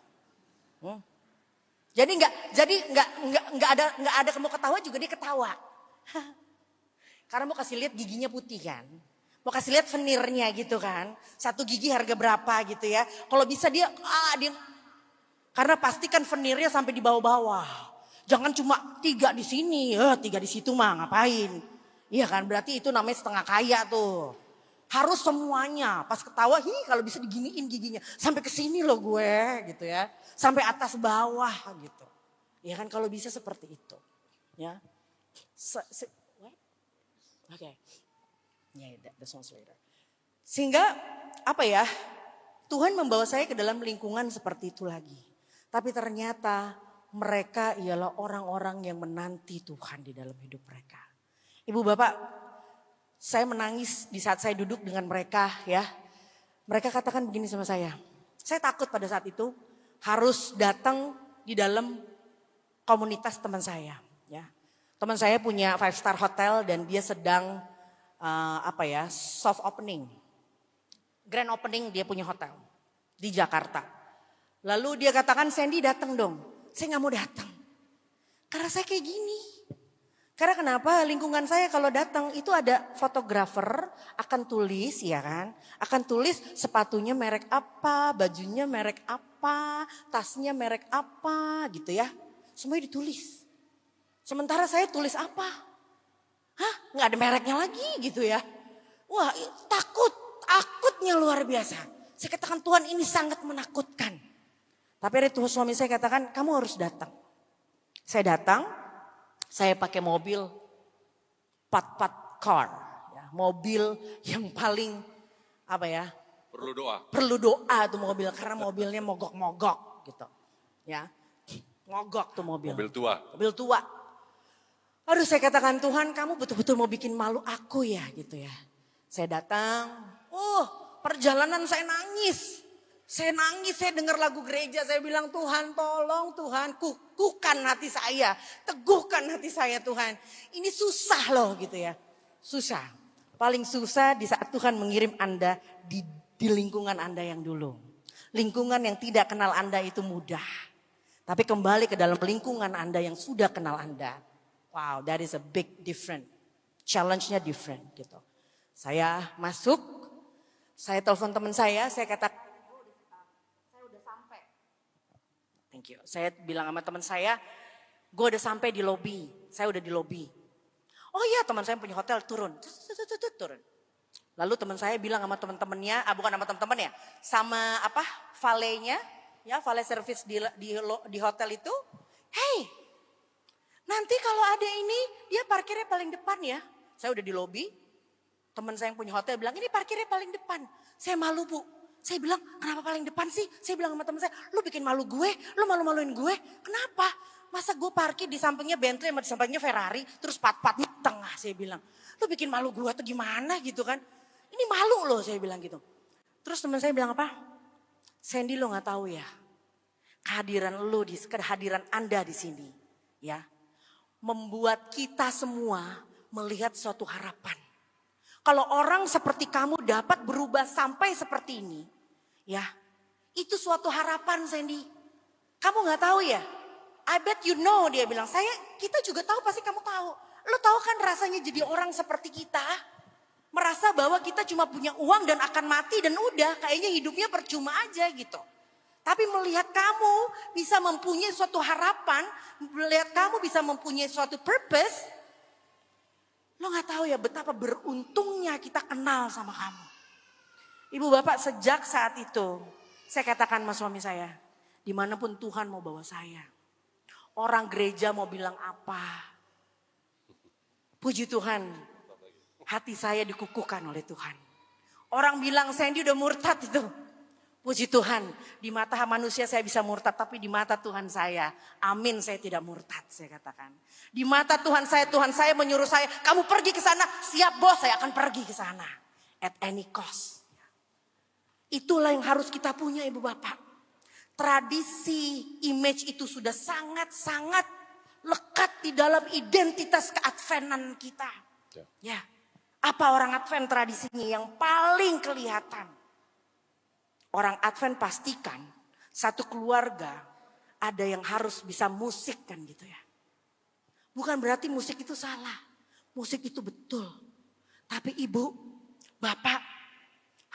Jadi nggak ada mau ketawa juga dia ketawa. Karena mau kasih lihat giginya putih kan. Mau kasih lihat venirnya gitu kan. Satu gigi harga berapa gitu ya. Kalau bisa dia karena pastikan venirnya sampai di bawah-bawah. Jangan cuma 3 di sini, 3 di situ mah ngapain. Iya kan berarti itu namanya setengah kaya tuh. Harus semuanya. Pas ketawa, kalau bisa diginiin giginya. Sampai ke sini loh gue gitu ya. Sampai atas bawah gitu. Ya kan kalau bisa seperti itu. Ya. Oke. Yeah, that's one later. Sehingga apa ya? Tuhan membawa saya ke dalam lingkungan seperti itu lagi. Tapi ternyata mereka ialah orang-orang yang menanti Tuhan di dalam hidup mereka. Ibu bapak, saya menangis di saat saya duduk dengan mereka ya. Mereka katakan begini sama saya. Saya takut pada saat itu harus datang di dalam komunitas teman saya. Ya. Teman saya punya 5-star hotel dan dia sedang soft opening. Grand opening dia punya hotel di Jakarta. Lalu dia katakan, Sandy datang dong. Saya gak mau datang. Karena saya kayak gini. Karena kenapa? Lingkungan saya kalau datang itu ada fotografer akan tulis ya kan. Akan tulis sepatunya merek apa, bajunya merek apa, tasnya merek apa gitu ya. Semuanya ditulis. Sementara saya tulis apa? Gak ada mereknya lagi gitu ya. Wah takutnya luar biasa. Saya katakan Tuhan ini sangat menakutkan. Tapi ada Tuhan suami saya katakan kamu harus datang. Saya datang, saya pakai mobil pat-pat car. Ya, mobil yang paling Perlu doa. Perlu doa tuh mobil karena mobilnya mogok-mogok gitu. Ya, mogok tuh mobil. Mobil tua. Mobil tua. Aduh saya katakan Tuhan kamu betul-betul mau bikin malu aku ya gitu ya. Saya datang, perjalanan saya nangis. Saya nangis, saya dengar lagu gereja, saya bilang Tuhan tolong Tuhan kukuhkan hati saya. Teguhkan hati saya Tuhan. Ini susah loh gitu ya. Susah. Paling susah di saat Tuhan mengirim Anda di lingkungan Anda yang dulu. Lingkungan yang tidak kenal Anda itu mudah. Tapi kembali ke dalam lingkungan Anda yang sudah kenal Anda. Wow, that is a big different. Challenge-nya different gitu. Saya masuk, saya telepon teman saya katakan, saya udah sampai. Thank you. Saya bilang sama teman saya, gue udah sampai di lobi. Saya udah di lobi. Oh iya teman saya punya hotel, turun. Turun. Lalu teman saya bilang sama teman-temannya, bukan sama teman-temannya, sama valetnya, ya valet service di hotel itu. Hey, nanti kalau ada ini dia parkirnya paling depan ya. Saya udah di lobi. Teman saya yang punya hotel bilang ini parkirnya paling depan. Saya malu bu. Saya bilang kenapa paling depan sih? Saya bilang sama teman saya, lu bikin malu gue, lu malu-maluin gue. Kenapa? Masa gue parkir di sampingnya Bentley sama di sampingnya Ferrari. Terus pat-patnya tengah saya bilang. Lu bikin malu gue atau gimana gitu kan. Ini malu loh saya bilang gitu. Terus teman saya bilang apa? Sandy lo gak tahu ya. Kehadiran Anda di sini. Ya. Membuat kita semua melihat suatu harapan. Kalau orang seperti kamu dapat berubah sampai seperti ini, ya, itu suatu harapan Sandy. Kamu nggak tahu ya? I bet you know dia bilang. Kita juga tahu pasti kamu tahu. Lo tahu kan rasanya jadi orang seperti kita? Merasa bahwa kita cuma punya uang dan akan mati dan udah kayaknya hidupnya percuma aja gitu. Tapi melihat kamu bisa mempunyai suatu harapan, melihat kamu bisa mempunyai suatu purpose, lo gak tahu ya betapa beruntungnya kita kenal sama kamu. Ibu bapak sejak saat itu, saya katakan sama suami saya, dimanapun Tuhan mau bawa saya. Orang gereja mau bilang apa. Puji Tuhan, hati saya dikukuhkan oleh Tuhan. Orang bilang Sandy udah murtad itu. Puji Tuhan, di mata manusia saya bisa murtad, tapi di mata Tuhan saya, amin saya tidak murtad saya katakan. Di mata Tuhan saya menyuruh saya, kamu pergi ke sana, siap bos saya akan pergi ke sana. At any cost. Itulah yang harus kita punya ibu bapak. Tradisi, image itu sudah sangat-sangat lekat di dalam identitas keadvenan kita. Ya, apa orang Advent tradisinya yang paling kelihatan? Orang Advent pastikan satu keluarga ada yang harus bisa musik kan gitu ya. Bukan berarti musik itu salah. Musik itu betul. Tapi ibu, bapak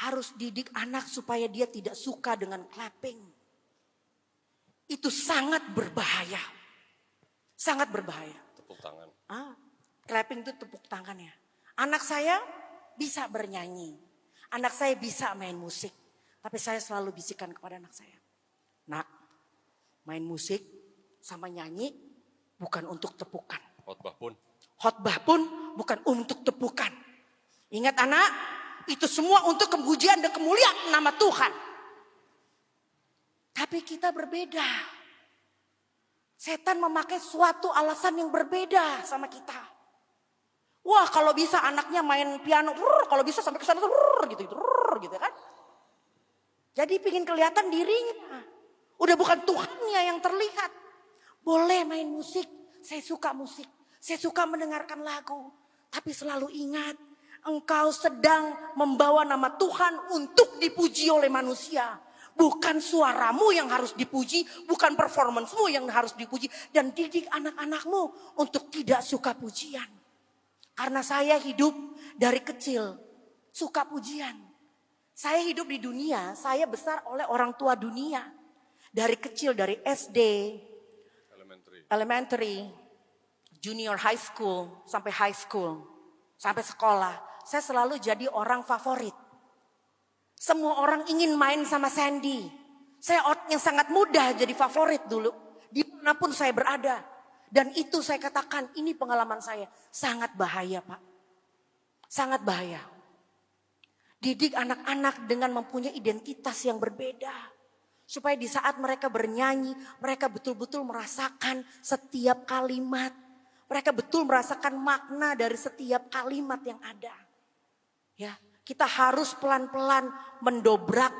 harus didik anak supaya dia tidak suka dengan clapping. Itu sangat berbahaya. Sangat berbahaya. Tepuk tangan. Clapping itu tepuk tangan ya. Anak saya bisa bernyanyi. Anak saya bisa main musik. Tapi saya selalu bisikan kepada anak saya. Nak, main musik sama nyanyi bukan untuk tepukan. Khotbah pun bukan untuk tepukan. Ingat anak, itu semua untuk kemuliaan dan kemuliaan nama Tuhan. Tapi kita berbeda. Setan memakai suatu alasan yang berbeda sama kita. Wah, kalau bisa anaknya main piano, kalau bisa sampai ke sana gitu kan. Jadi pingin kelihatan dirinya. Udah bukan Tuhannya yang terlihat. Boleh main musik, saya suka musik. Saya suka mendengarkan lagu. Tapi selalu ingat, engkau sedang membawa nama Tuhan untuk dipuji oleh manusia. Bukan suaramu yang harus dipuji, bukan performancemu yang harus dipuji. Dan didik anak-anakmu untuk tidak suka pujian. Karena saya hidup dari kecil suka pujian. Saya hidup di dunia, saya besar oleh orang tua dunia. Dari kecil, dari SD, elementary, junior high school, sampai high school, sampai sekolah. Saya selalu jadi orang favorit. Semua orang ingin main sama Sandy. Saya orang yang sangat mudah jadi favorit dulu. Dimanapun saya berada. Dan itu saya katakan, ini pengalaman saya. Sangat bahaya, Pak. Sangat bahaya. Didik anak-anak dengan mempunyai identitas yang berbeda. Supaya di saat mereka bernyanyi, mereka betul-betul merasakan setiap kalimat. Mereka betul merasakan makna dari setiap kalimat yang ada. Ya, kita harus pelan-pelan mendobrak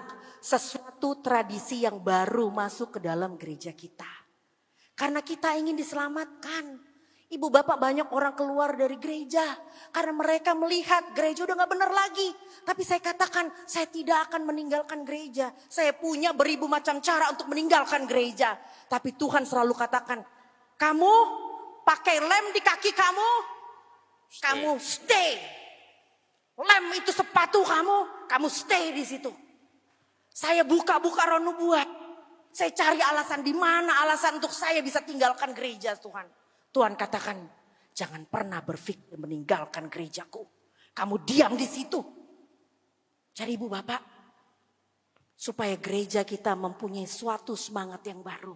sesuatu tradisi yang baru masuk ke dalam gereja kita. Karena kita ingin diselamatkan. Ibu bapak banyak orang keluar dari gereja. Karena mereka melihat gereja udah gak benar lagi. Tapi saya katakan saya tidak akan meninggalkan gereja. Saya punya beribu macam cara untuk meninggalkan gereja. Tapi Tuhan selalu katakan, kamu pakai lem di kaki kamu. Kamu stay. Lem itu sepatu kamu stay di situ. Saya buka-buka roh nubuat. Saya cari alasan di mana alasan untuk saya bisa tinggalkan gereja Tuhan. Tuhan katakan, jangan pernah berpikir meninggalkan gerejaku. Kamu diam di situ. Jadi ibu bapak, supaya gereja kita mempunyai suatu semangat yang baru.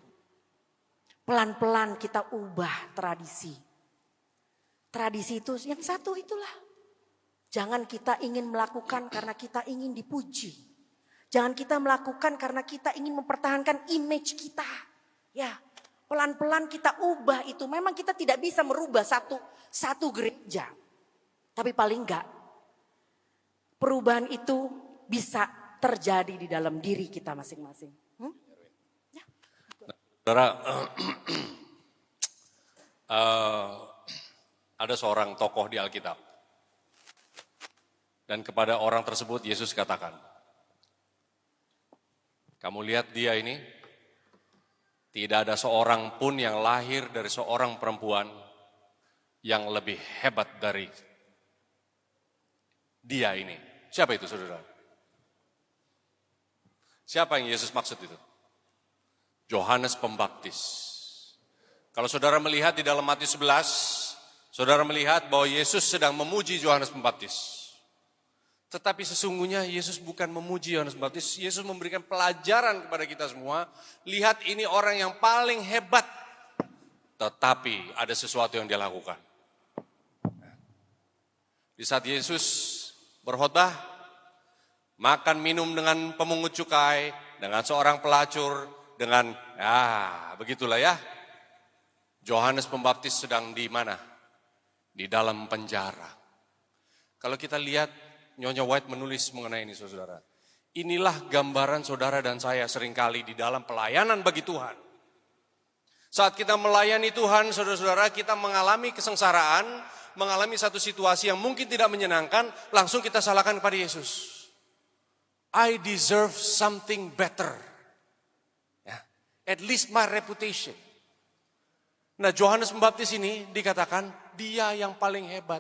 Pelan-pelan kita ubah tradisi. Tradisi itu yang satu itulah. Jangan kita ingin melakukan karena kita ingin dipuji. Jangan kita melakukan karena kita ingin mempertahankan image kita. Ya, pelan-pelan kita ubah itu. Memang kita tidak bisa merubah satu gereja. Tapi paling enggak, perubahan itu bisa terjadi di dalam diri kita masing-masing. Ya. Saudara, ada seorang tokoh di Alkitab. Dan kepada orang tersebut Yesus katakan, kamu lihat dia ini, tidak ada seorang pun yang lahir dari seorang perempuan yang lebih hebat dari dia ini. Siapa itu saudara? Siapa yang Yesus maksud itu? Yohanes Pembaptis. Kalau saudara melihat di dalam Matius 11, saudara melihat bahwa Yesus sedang memuji Yohanes Pembaptis. Tetapi sesungguhnya Yesus bukan memuji Yohanes Pembaptis. Yesus memberikan pelajaran kepada kita semua. Lihat ini orang yang paling hebat. Tetapi ada sesuatu yang dia lakukan. Di saat Yesus berkhotbah, makan minum dengan pemungut cukai, dengan seorang pelacur, dengan begitulah ya. Yohanes Pembaptis sedang di mana? Di dalam penjara. Kalau kita lihat, Nyonya White menulis mengenai ini saudara. Inilah gambaran saudara dan saya seringkali di dalam pelayanan bagi Tuhan. Saat kita melayani Tuhan, saudara-saudara, kita mengalami kesengsaraan, mengalami satu situasi yang mungkin tidak menyenangkan, langsung kita salahkan kepada Yesus. I deserve something better. Ya, at least my reputation. Nah, Yohanes Pembaptis ini dikatakan dia yang paling hebat.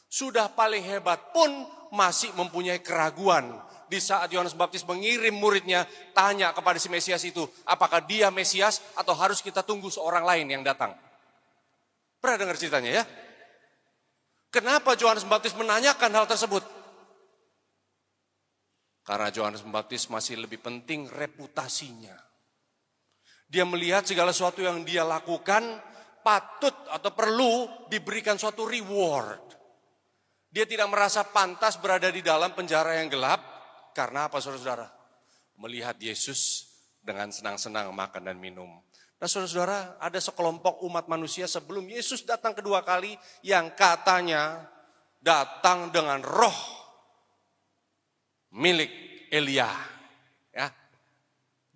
Sudah paling hebat pun masih mempunyai keraguan. Di saat Yohanes Pembaptis mengirim muridnya tanya kepada si Mesias itu, apakah dia Mesias atau harus kita tunggu seorang lain yang datang? Pernah dengar ceritanya ya? Kenapa Yohanes Pembaptis menanyakan hal tersebut? Karena Yohanes Pembaptis masih lebih penting reputasinya. Dia melihat segala sesuatu yang dia lakukan patut atau perlu diberikan suatu reward. Dia tidak merasa pantas berada di dalam penjara yang gelap. Karena apa saudara-saudara? Melihat Yesus dengan senang-senang makan dan minum. Nah saudara-saudara, ada sekelompok umat manusia sebelum Yesus datang kedua kali yang katanya datang dengan roh milik Elia. Ya.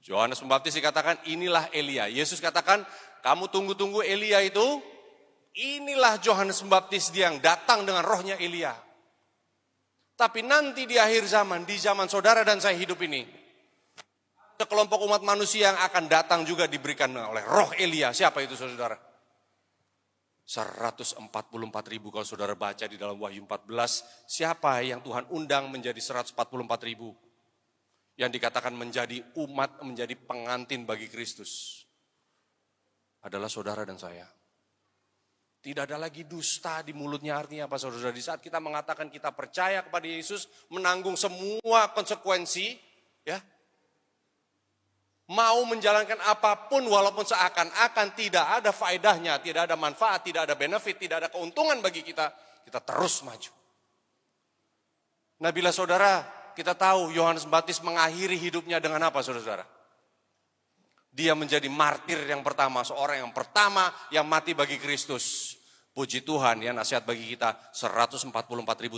Yohanes Pembaptis dikatakan inilah Elia. Yesus katakan kamu tunggu-tunggu Elia itu. Inilah Yohanes Pembaptis yang datang dengan rohnya Elia. Tapi nanti di akhir zaman, di zaman saudara dan saya hidup ini, sekelompok umat manusia yang akan datang juga diberikan oleh roh Elia. Siapa itu saudara? 144.000 kalau saudara baca di dalam Wahyu 14. Siapa yang Tuhan undang menjadi 144.000? Yang dikatakan menjadi umat, menjadi pengantin bagi Kristus. Adalah saudara dan saya. Tidak ada lagi dusta di mulutnya, artinya apa saudara? Di saat kita mengatakan kita percaya kepada Yesus, menanggung semua konsekuensi, ya, mau menjalankan apapun walaupun seakan-akan tidak ada faedahnya, tidak ada manfaat, tidak ada benefit, tidak ada keuntungan bagi kita, kita terus maju. Nah bila saudara, kita tahu Yohanes Pembaptis mengakhiri hidupnya dengan apa saudara? Dia menjadi martir yang pertama, seorang yang pertama yang mati bagi Kristus. Puji Tuhan ya, nasihat bagi kita, 144.000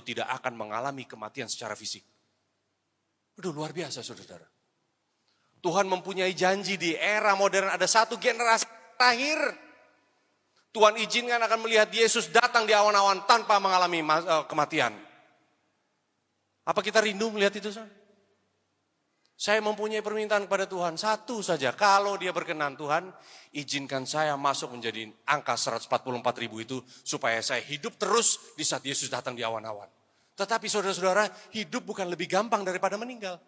tidak akan mengalami kematian secara fisik. Aduh luar biasa saudara. Tuhan mempunyai janji di era modern ada satu generasi terakhir. Tuhan izinkan akan melihat Yesus datang di awan-awan tanpa mengalami kematian. Apa kita rindu melihat itu saudara? Saya mempunyai permintaan kepada Tuhan, satu saja. Kalau dia berkenan Tuhan, izinkan saya masuk menjadi angka 144.000 itu. Supaya saya hidup terus di saat Yesus datang di awan-awan. Tetapi saudara-saudara, hidup bukan lebih gampang daripada meninggal.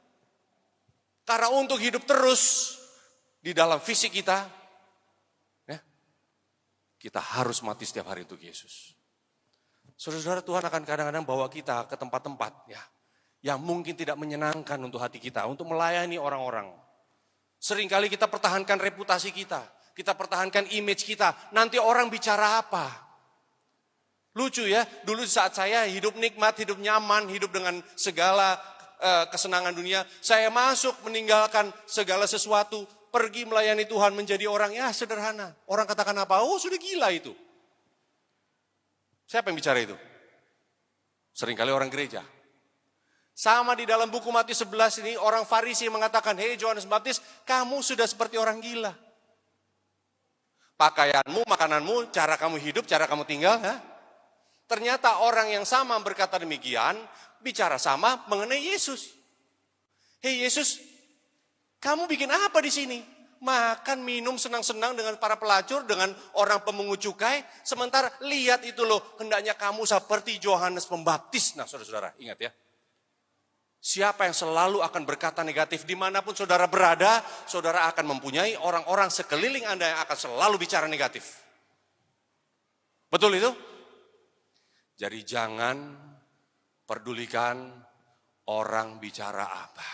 Karena untuk hidup terus di dalam fisik kita, ya, kita harus mati setiap hari untuk Yesus. Saudara-saudara, Tuhan akan kadang-kadang bawa kita ke tempat-tempat, ya, yang mungkin tidak menyenangkan untuk hati kita, untuk melayani orang-orang. Seringkali kita pertahankan reputasi kita pertahankan image kita, nanti orang bicara apa? Lucu ya, dulu saat saya hidup nikmat, hidup nyaman, hidup dengan segala kesenangan dunia, saya masuk meninggalkan segala sesuatu, pergi melayani Tuhan menjadi orang ya sederhana. Orang katakan apa? Oh sudah gila itu. Siapa yang bicara itu? Seringkali orang gereja. Sama di dalam buku Matius 11 ini orang Farisi mengatakan, hei Yohanes Pembaptis, kamu sudah seperti orang gila. Pakaianmu, makananmu, cara kamu hidup, cara kamu tinggal. Ya? Ternyata orang yang sama berkata demikian, bicara sama mengenai Yesus. Hei Yesus, kamu bikin apa di sini? Makan, minum, senang-senang dengan para pelacur, dengan orang pemungut cukai. Sementara lihat itu loh, hendaknya kamu seperti Yohanes Pembaptis. Nah saudara-saudara, ingat ya. Siapa yang selalu akan berkata negatif, dimanapun saudara berada, saudara akan mempunyai orang-orang sekeliling Anda yang akan selalu bicara negatif. Betul itu? Jadi jangan pedulikan orang bicara apa.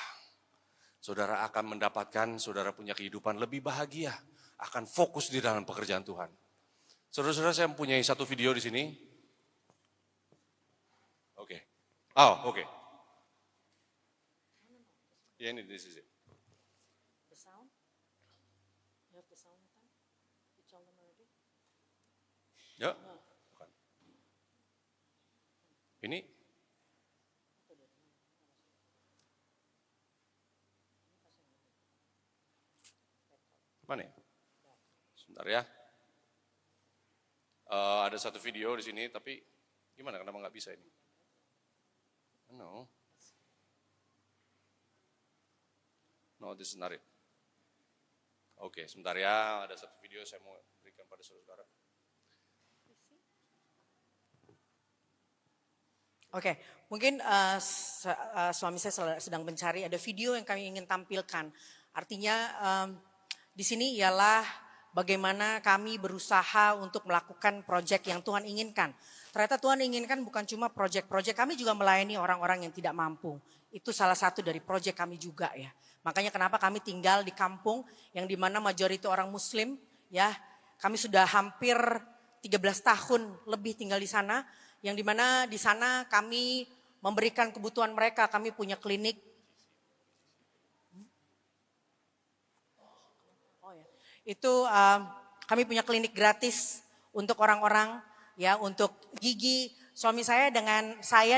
Saudara akan mendapatkan, saudara punya kehidupan lebih bahagia, akan fokus di dalam pekerjaan Tuhan. Saudara-saudara, saya mempunyai satu video di sini. Oke. Oh, oke. Yeah, this is it. The sound? You have the sound with them? You tell them already? Ya. Bukan. Ini. Mana ya? Sebentar ya. Ada satu video di sini, tapi gimana? Kenapa nggak bisa ini? No, this is not it. Oke, sebentar ya. Ada satu video saya mau berikan pada saudara. Oke, mungkin suami saya sedang mencari ada video yang kami ingin tampilkan. Artinya di sini ialah bagaimana kami berusaha untuk melakukan proyek yang Tuhan inginkan. Ternyata Tuhan inginkan bukan cuma proyek-proyek, kami juga melayani orang-orang yang tidak mampu. Itu salah satu dari proyek kami juga ya. Makanya kenapa kami tinggal di kampung yang dimana majoriti orang Muslim ya. Kami sudah hampir 13 tahun lebih tinggal di sana. Yang dimana di sana kami memberikan kebutuhan mereka. Kami punya klinik. Itu kami punya klinik gratis untuk orang-orang ya, untuk gigi. Suami saya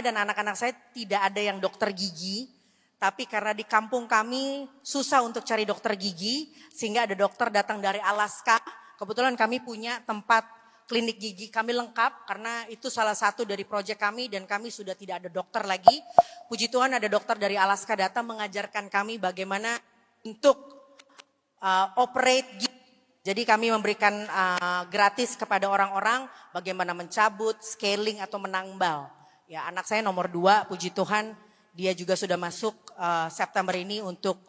dan anak-anak saya tidak ada yang dokter gigi. Tapi karena di kampung kami susah untuk cari dokter gigi, sehingga ada dokter datang dari Alaska. Kebetulan kami punya tempat klinik gigi kami lengkap, karena itu salah satu dari proyek kami dan kami sudah tidak ada dokter lagi. Puji Tuhan ada dokter dari Alaska datang mengajarkan kami bagaimana untuk operate gigi. Jadi kami memberikan gratis kepada orang-orang bagaimana mencabut, scaling atau menambal. Ya, anak saya nomor 2, puji Tuhan, dia juga sudah masuk September ini untuk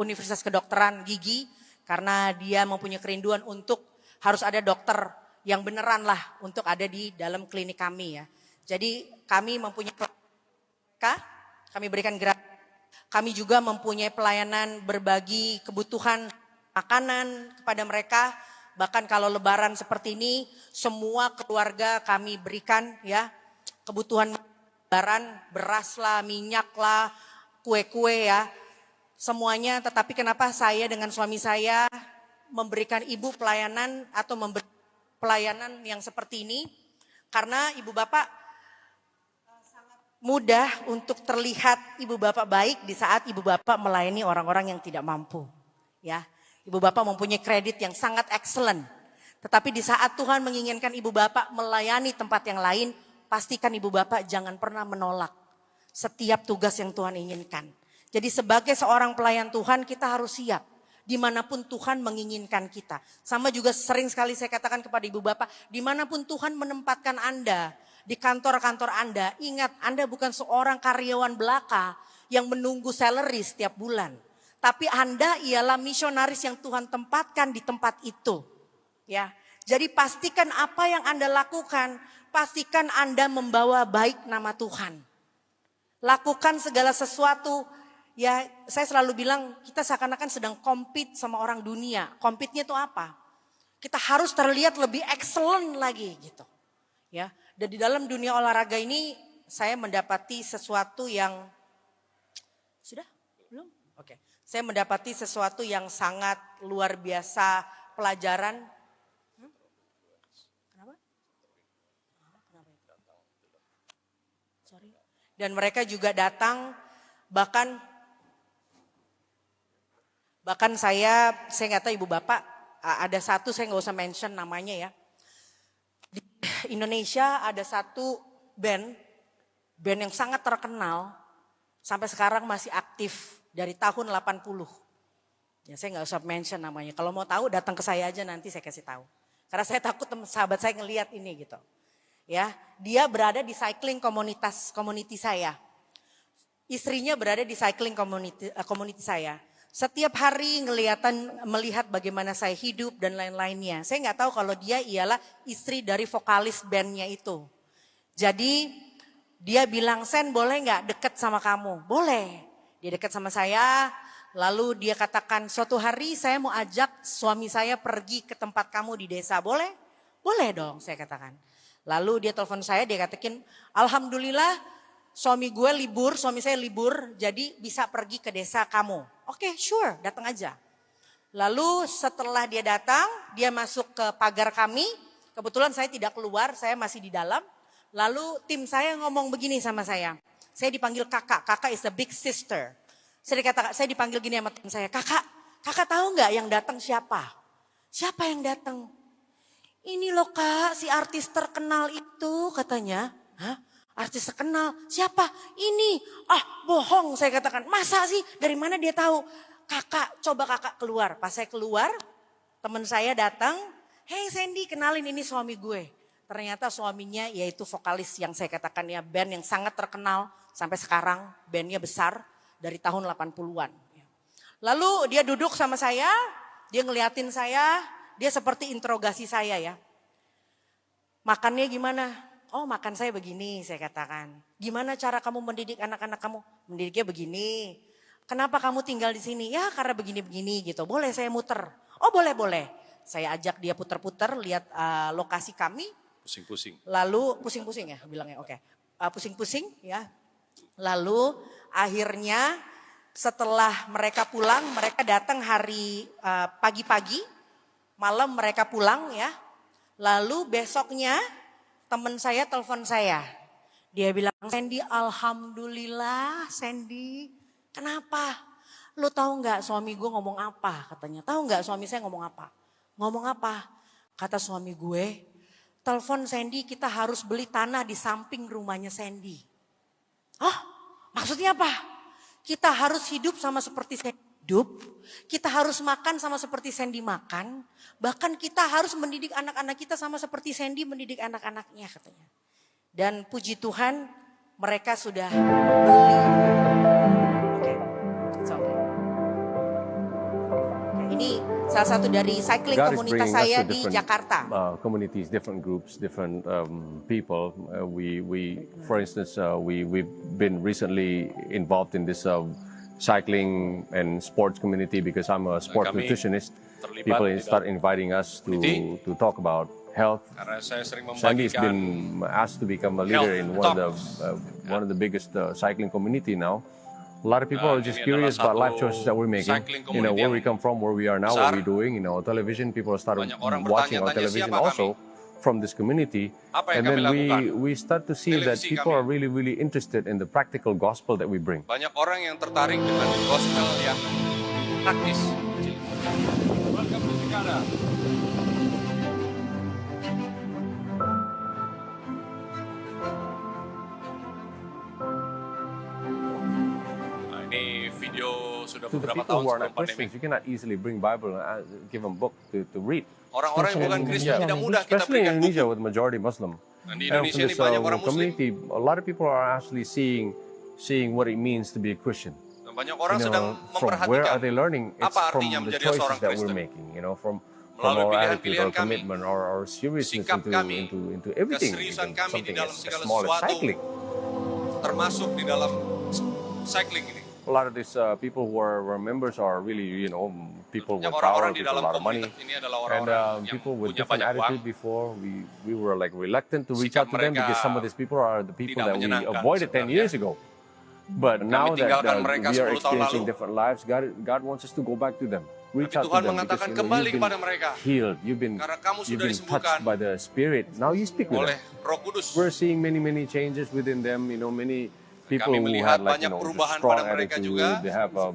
Universitas Kedokteran Gigi karena dia mempunyai kerinduan untuk harus ada dokter yang beneran lah untuk ada di dalam klinik kami ya. Jadi kami mempunyai kami berikan gratis. Kami juga mempunyai pelayanan berbagi kebutuhan makanan kepada mereka. Bahkan kalau lebaran seperti ini semua keluarga kami berikan ya kebutuhan lebaran, beras lah, minyak lah, kue-kue ya, semuanya. Tetapi kenapa saya dengan suami saya memberikan ibu pelayanan atau memberi pelayanan yang seperti ini? Karena ibu bapak sangat mudah untuk terlihat ibu bapak baik di saat ibu bapak melayani orang-orang yang tidak mampu. Ya, ibu bapak mempunyai kredit yang sangat excellent. Tetapi di saat Tuhan menginginkan ibu bapak melayani tempat yang lain, pastikan ibu bapak jangan pernah menolak setiap tugas yang Tuhan inginkan. Jadi sebagai seorang pelayan Tuhan kita harus siap dimanapun Tuhan menginginkan kita. Sama juga sering sekali saya katakan kepada ibu bapak, dimanapun Tuhan menempatkan Anda, di kantor-kantor Anda, ingat Anda bukan seorang karyawan belaka yang menunggu salary setiap bulan. Tapi Anda ialah misionaris yang Tuhan tempatkan di tempat itu. Ya, jadi pastikan apa yang Anda lakukan, pastikan Anda membawa baik nama Tuhan. Lakukan segala sesuatu. Ya, saya selalu bilang kita seakan-akan sedang compete sama orang dunia. Compete-nya itu apa? Kita harus terlihat lebih excellent lagi gitu. Ya, dan di dalam dunia olahraga ini saya mendapati sesuatu yang sudah belum? Oke. Saya mendapati sesuatu yang sangat luar biasa pelajaran. Kenapa? Sorry. Dan mereka juga datang bahkan saya nggak tahu ibu bapak, ada satu saya nggak usah mention namanya ya. Di Indonesia ada satu band yang sangat terkenal sampai sekarang masih aktif dari tahun 80. Ya saya nggak usah mention namanya. Kalau mau tahu datang ke saya aja nanti saya kasih tahu. Karena saya takut sahabat saya ngelihat ini gitu. Ya, dia berada di cycling community saya. Istrinya berada di cycling community saya. Setiap hari melihat bagaimana saya hidup dan lain-lainnya. Saya nggak tahu kalau dia ialah istri dari vokalis bandnya itu. Jadi dia bilang, Sen boleh nggak deket sama kamu? Boleh. Dia dekat sama saya. Lalu dia katakan suatu hari saya mau ajak suami saya pergi ke tempat kamu di desa. Boleh? Boleh dong saya katakan. Lalu dia telepon saya, dia katakan alhamdulillah suami saya libur jadi bisa pergi ke desa kamu. Oke, sure, datang aja. Lalu setelah dia datang, dia masuk ke pagar kami. Kebetulan saya tidak keluar, saya masih di dalam. Lalu tim saya ngomong begini sama saya. Saya dipanggil kakak is the big sister. Saya dipanggil gini sama tim saya, kakak tahu nggak yang datang siapa? Siapa yang datang? Ini loh kak, si artis terkenal itu katanya. Hah? Artis terkenal, siapa? Ini, bohong saya katakan. Masa sih, dari mana dia tahu? Kakak, coba kakak keluar. Pas saya keluar, teman saya datang. Hey Sandy, kenalin ini suami gue. Ternyata suaminya yaitu vokalis yang saya katakan ya, band yang sangat terkenal. Sampai sekarang bandnya besar dari tahun 80-an. Lalu dia duduk sama saya, dia ngeliatin saya. dia seperti interogasi saya ya. Makannya gimana? Oh makan saya begini saya katakan. Gimana cara kamu mendidik anak-anak kamu? Mendidiknya begini. Kenapa kamu tinggal di sini? Ya karena begini-begini gitu. Boleh saya muter? Oh boleh. Saya ajak dia puter-puter lihat lokasi kami. Pusing-pusing. Lalu pusing-pusing ya bilangnya oke. Pusing-pusing ya. Lalu akhirnya setelah mereka pulang, mereka datang hari pagi-pagi, malam mereka pulang ya. Lalu besoknya teman saya telepon saya. Dia bilang, Sandy alhamdulillah Sandy. Kenapa? Lu tahu nggak suami gue ngomong apa katanya. Tahu nggak suami saya ngomong apa? Ngomong apa? Kata suami gue, telepon Sandy kita harus beli tanah di samping rumahnya Sandy. Oh maksudnya apa? Kita harus hidup sama seperti Sandy hidup. Kita harus makan sama seperti Sandy makan. Bahkan kita harus mendidik anak-anak kita sama seperti Sandy mendidik anak-anaknya katanya. Dan puji Tuhan mereka sudah beli. Oke, it's okay. Ini salah satu dari cycling komunitas saya di Jakarta. Communities, different groups, different people. We, for instance, we've been recently involved in this cycling and sports community because I'm a sports nutritionist. People start inviting us to talk about health. Sandy's been asked to become a leader in one of the biggest cycling community now. A lot of people are just curious about life choices that we're making. You know, where we come from, where we are now, what we're doing. You know, television, people started watching our television also from this community. And then we start to see that people are really, really interested in the practical gospel that we bring. Banyak orang yang tertarik dengan gospel yang praktis. Welcome to Jakarta. Sudah to the beberapa people tahun who are sebelum not pandemi. Christians, you cannot easily bring Bible and give them book to read. Orang-orang yang bukan Kristen tidak mudah kita Especially in berikan Indonesia buku. with majority Muslim. Dan di Indonesia ini banyak orang Muslim. Community, a lot of people are actually seeing what it means to be a Christian. Dan banyak orang You sedang know, from where memperhatikan are they learning? It's apa from artinya the menjadi choices seorang that Kristen. we're making. You know, from Melalui our attitude, pilihan-pilihan our kami, commitment, our seriousness sikap kami, into everything. keseriusan Even kami di something dalam as segala small as sesuatu, cycling. termasuk di dalam cycling ini. A lot of these people who are members are really, you know, people with Banyak power, orang-orang di people with dalam a lot of money, komunitas ini adalah and orang-orang yang people with punya different banyak uang. attitude. Before we were like reluctant to reach Sikap out to them mereka because some of these people are the people tidak that we menyenangkan avoided 10 sebenarnya. years ago. But now that tinggalkan mereka we are 10 tahun experiencing lalu. different lives, God wants us to go back to them, reach Tapi out Tuhan to them mengatakan because kembali you've kepada been mereka. healed, you've been Karena kamu sudah disembuhkan touched by the Spirit. Now you speak with oleh them. Roh Kudus. We're seeing many changes within them. You know, many people Kami who melihat had like banyak perubahan strong pada mereka attitude. juga. They have Orang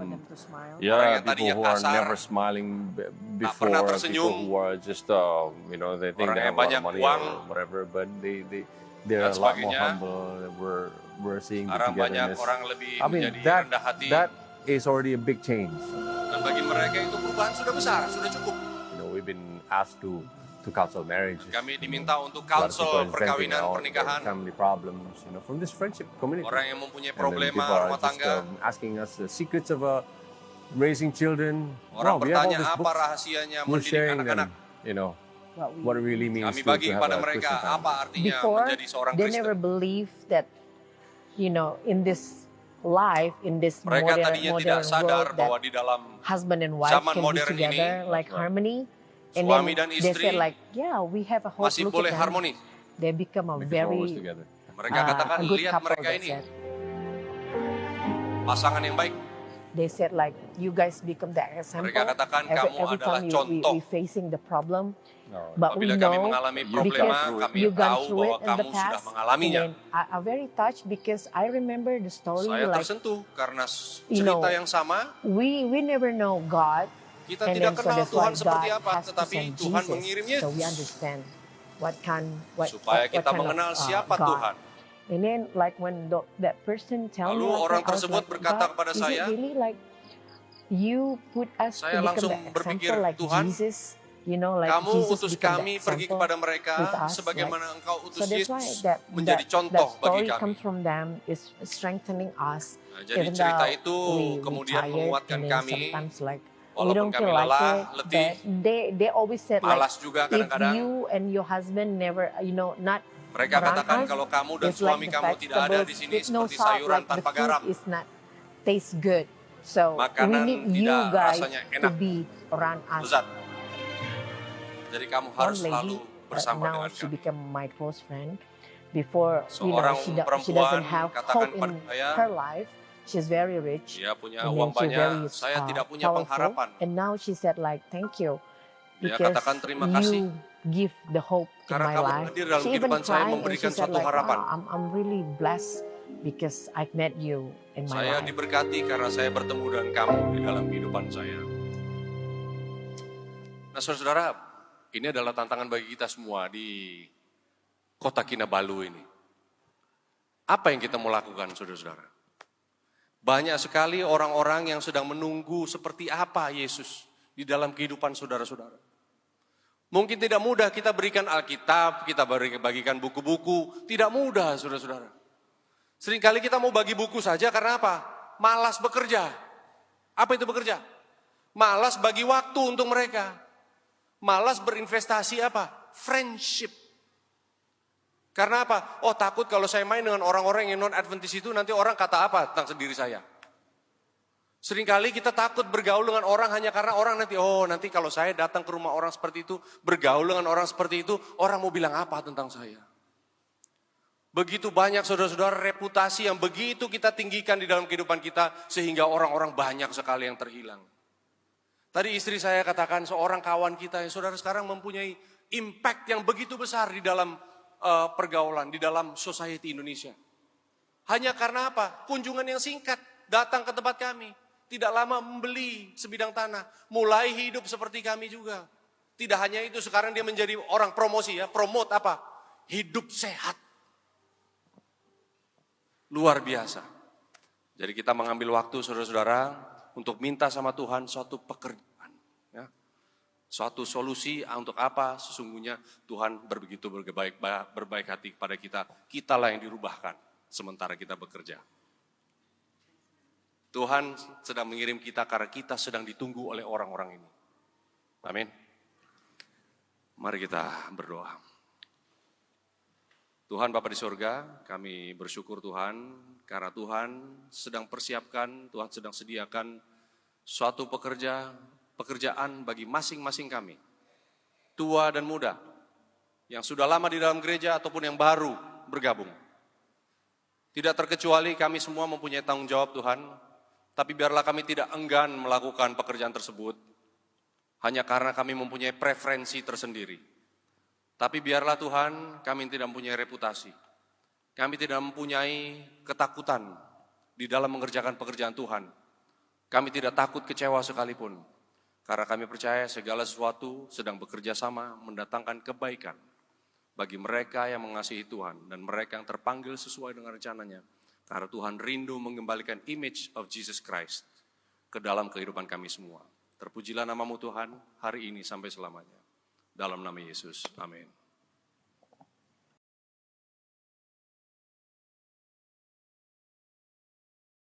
yeah, yang people tadinya who are kasar, never smiling before, pernah people tersenyum, who are just you know, they think orang they yang have a lot banyak of money uang, or whatever, but they're dan a lot more sebagainya. humble. We're seeing the Sekarang banyak togetherness. orang lebih I mean, menjadi rendah hati. that is already a big change. Dan bagi mereka itu perubahan sudah besar, sudah cukup. You know, we've been asked to counsel marriage. Kami diminta untuk A lot of people counsel are venting perkawinan, out pernikahan. their family problems, you know, from this friendship community. Orang yang mempunyai And then problema people are rumah just, tangga. asking us the secrets of raising children. Orang Wow, we have all bertanya these apa books. rahasianya We're mendidik sharing anak-anak. them, you know, what it really means Kami to bagi have kepada a mereka Christian family. apa artinya Before, menjadi seorang they Kristen. never believed that, you know, in this life, in this Mereka modern, tadinya tidak modern sadar world, bahwa that di dalam husband and wife zaman can be modern together ini, like harmony. And suami then dan they istri said like, yeah, we have a hope. masih Look boleh at them. harmoni. They become a Because we're always very together. Mereka katakan, a good lihat couple. mereka They ini, said. pasangan yang baik. They said like, you guys become the example. Mereka katakan, every, kamu every adalah time contoh. we facing the problem. No, But we Apabila kami know mengalami because problema, kami you gone tahu through bahwa it in the kamu sudah past. mengalaminya. And then I'm very touched because I remember the story Saya like tersentuh karena you know, cerita yang sama. we never know God. Kita And tidak then, so kenal that's Tuhan why seperti God apa, has to tetapi send Tuhan Jesus. mengirimnya So we understand what supaya kita kind of, mengenal siapa God. Tuhan. And then like when that person tell Lalu me like orang that, I was tersebut like, berkata God, kepada is saya, it really like you put us saya to langsung become the berpikir, example like Tuhan, Jesus, you know, like Kamu Jesus utus become the kami pergi example kepada mereka with us, sebagaimana like, Engkau utus so that's why Yesus that menjadi that contoh bagi story kami. comes from them is strengthening us. Nah, jadi Even cerita though itu we kemudian tired, menguatkan and then kami. sometimes like we don't kami feel like lelah, it. letih, But they always said like, malas juga if kadang-kadang. you and your husband never, not Mereka around katakan us, kalau kamu dan it's like suami the kamu tidak ada di vegetables sini with no seperti salt, sayuran like tanpa the food garam. is not taste good. So we Makanan need you tidak guys rasanya to enak. be around us. Lezat. Jadi kamu harus One selalu lady, bersama now dengan she kami. became my close friend. Before, Seorang she perempuan doesn't have katakan hope pada in saya, her life. She's very rich. Dia punya And uang then she banyak, very, saya tidak punya powerful. pengharapan. And now she said like, thank you. Dia Because katakan terima kasih. you give the hope to Karena my kamu life. hadir dalam She even kehidupan saya cried and memberikan she said suatu like, harapan. wow, I'm really blessed because I've met you in my Saya life. diberkati karena saya bertemu dengan kamu di dalam kehidupan saya. Nah saudara-saudara, ini adalah tantangan bagi kita semua di kota Kinabalu ini. Apa yang kita mau lakukan saudara-saudara? Banyak sekali orang-orang yang sedang menunggu seperti apa Yesus di dalam kehidupan saudara-saudara. Mungkin tidak mudah kita berikan Alkitab, kita bagikan buku-buku. Tidak mudah saudara-saudara. Seringkali kita mau bagi buku saja karena apa? Malas bekerja. Apa itu bekerja? Malas bagi waktu untuk mereka. Malas berinvestasi apa? Friendship. Karena apa? Oh takut kalau saya main dengan orang-orang yang non-Adventist itu nanti orang kata apa tentang diri saya. Seringkali kita takut bergaul dengan orang hanya karena orang nanti kalau saya datang ke rumah orang seperti itu, bergaul dengan orang seperti itu, orang mau bilang apa tentang saya. Begitu banyak saudara-saudara reputasi yang begitu kita tinggikan di dalam kehidupan kita sehingga orang-orang banyak sekali yang terhilang. Tadi istri saya katakan seorang kawan kita yang saudara sekarang mempunyai impact yang begitu besar di dalam pergaulan, di dalam society Indonesia. Hanya karena apa? Kunjungan yang singkat, datang ke tempat kami. Tidak lama membeli sebidang tanah, mulai hidup seperti kami juga. Tidak hanya itu, sekarang dia menjadi orang promosi ya, promote apa? Hidup sehat. Luar biasa. Jadi kita mengambil waktu saudara-saudara untuk minta sama Tuhan suatu pekerjaan. Ya. Suatu solusi untuk apa? Sesungguhnya Tuhan begitu berbaik hati kepada kita. Kitalah yang dirubahkan sementara kita bekerja. Tuhan sedang mengirim kita karena kita sedang ditunggu oleh orang-orang ini. Amin. Mari kita berdoa. Tuhan Bapa di sorga, kami bersyukur Tuhan karena Tuhan sedang persiapkan, Tuhan sedang sediakan suatu pekerjaan bagi masing-masing kami. Tua dan muda, yang sudah lama di dalam gereja ataupun yang baru bergabung. Tidak terkecuali kami semua mempunyai tanggung jawab Tuhan, tapi biarlah kami tidak enggan melakukan pekerjaan tersebut, hanya karena kami mempunyai preferensi tersendiri. Tapi biarlah Tuhan, kami tidak mempunyai reputasi. Kami tidak mempunyai ketakutan di dalam mengerjakan pekerjaan Tuhan. Kami tidak takut kecewa sekalipun. Karena kami percaya segala sesuatu sedang bekerja sama mendatangkan kebaikan bagi mereka yang mengasihi Tuhan dan mereka yang terpanggil sesuai dengan rencananya. Karena Tuhan rindu mengembalikan image of Jesus Christ ke dalam kehidupan kami semua. Terpujilah namamu Tuhan hari ini sampai selamanya. Dalam nama Yesus, amin.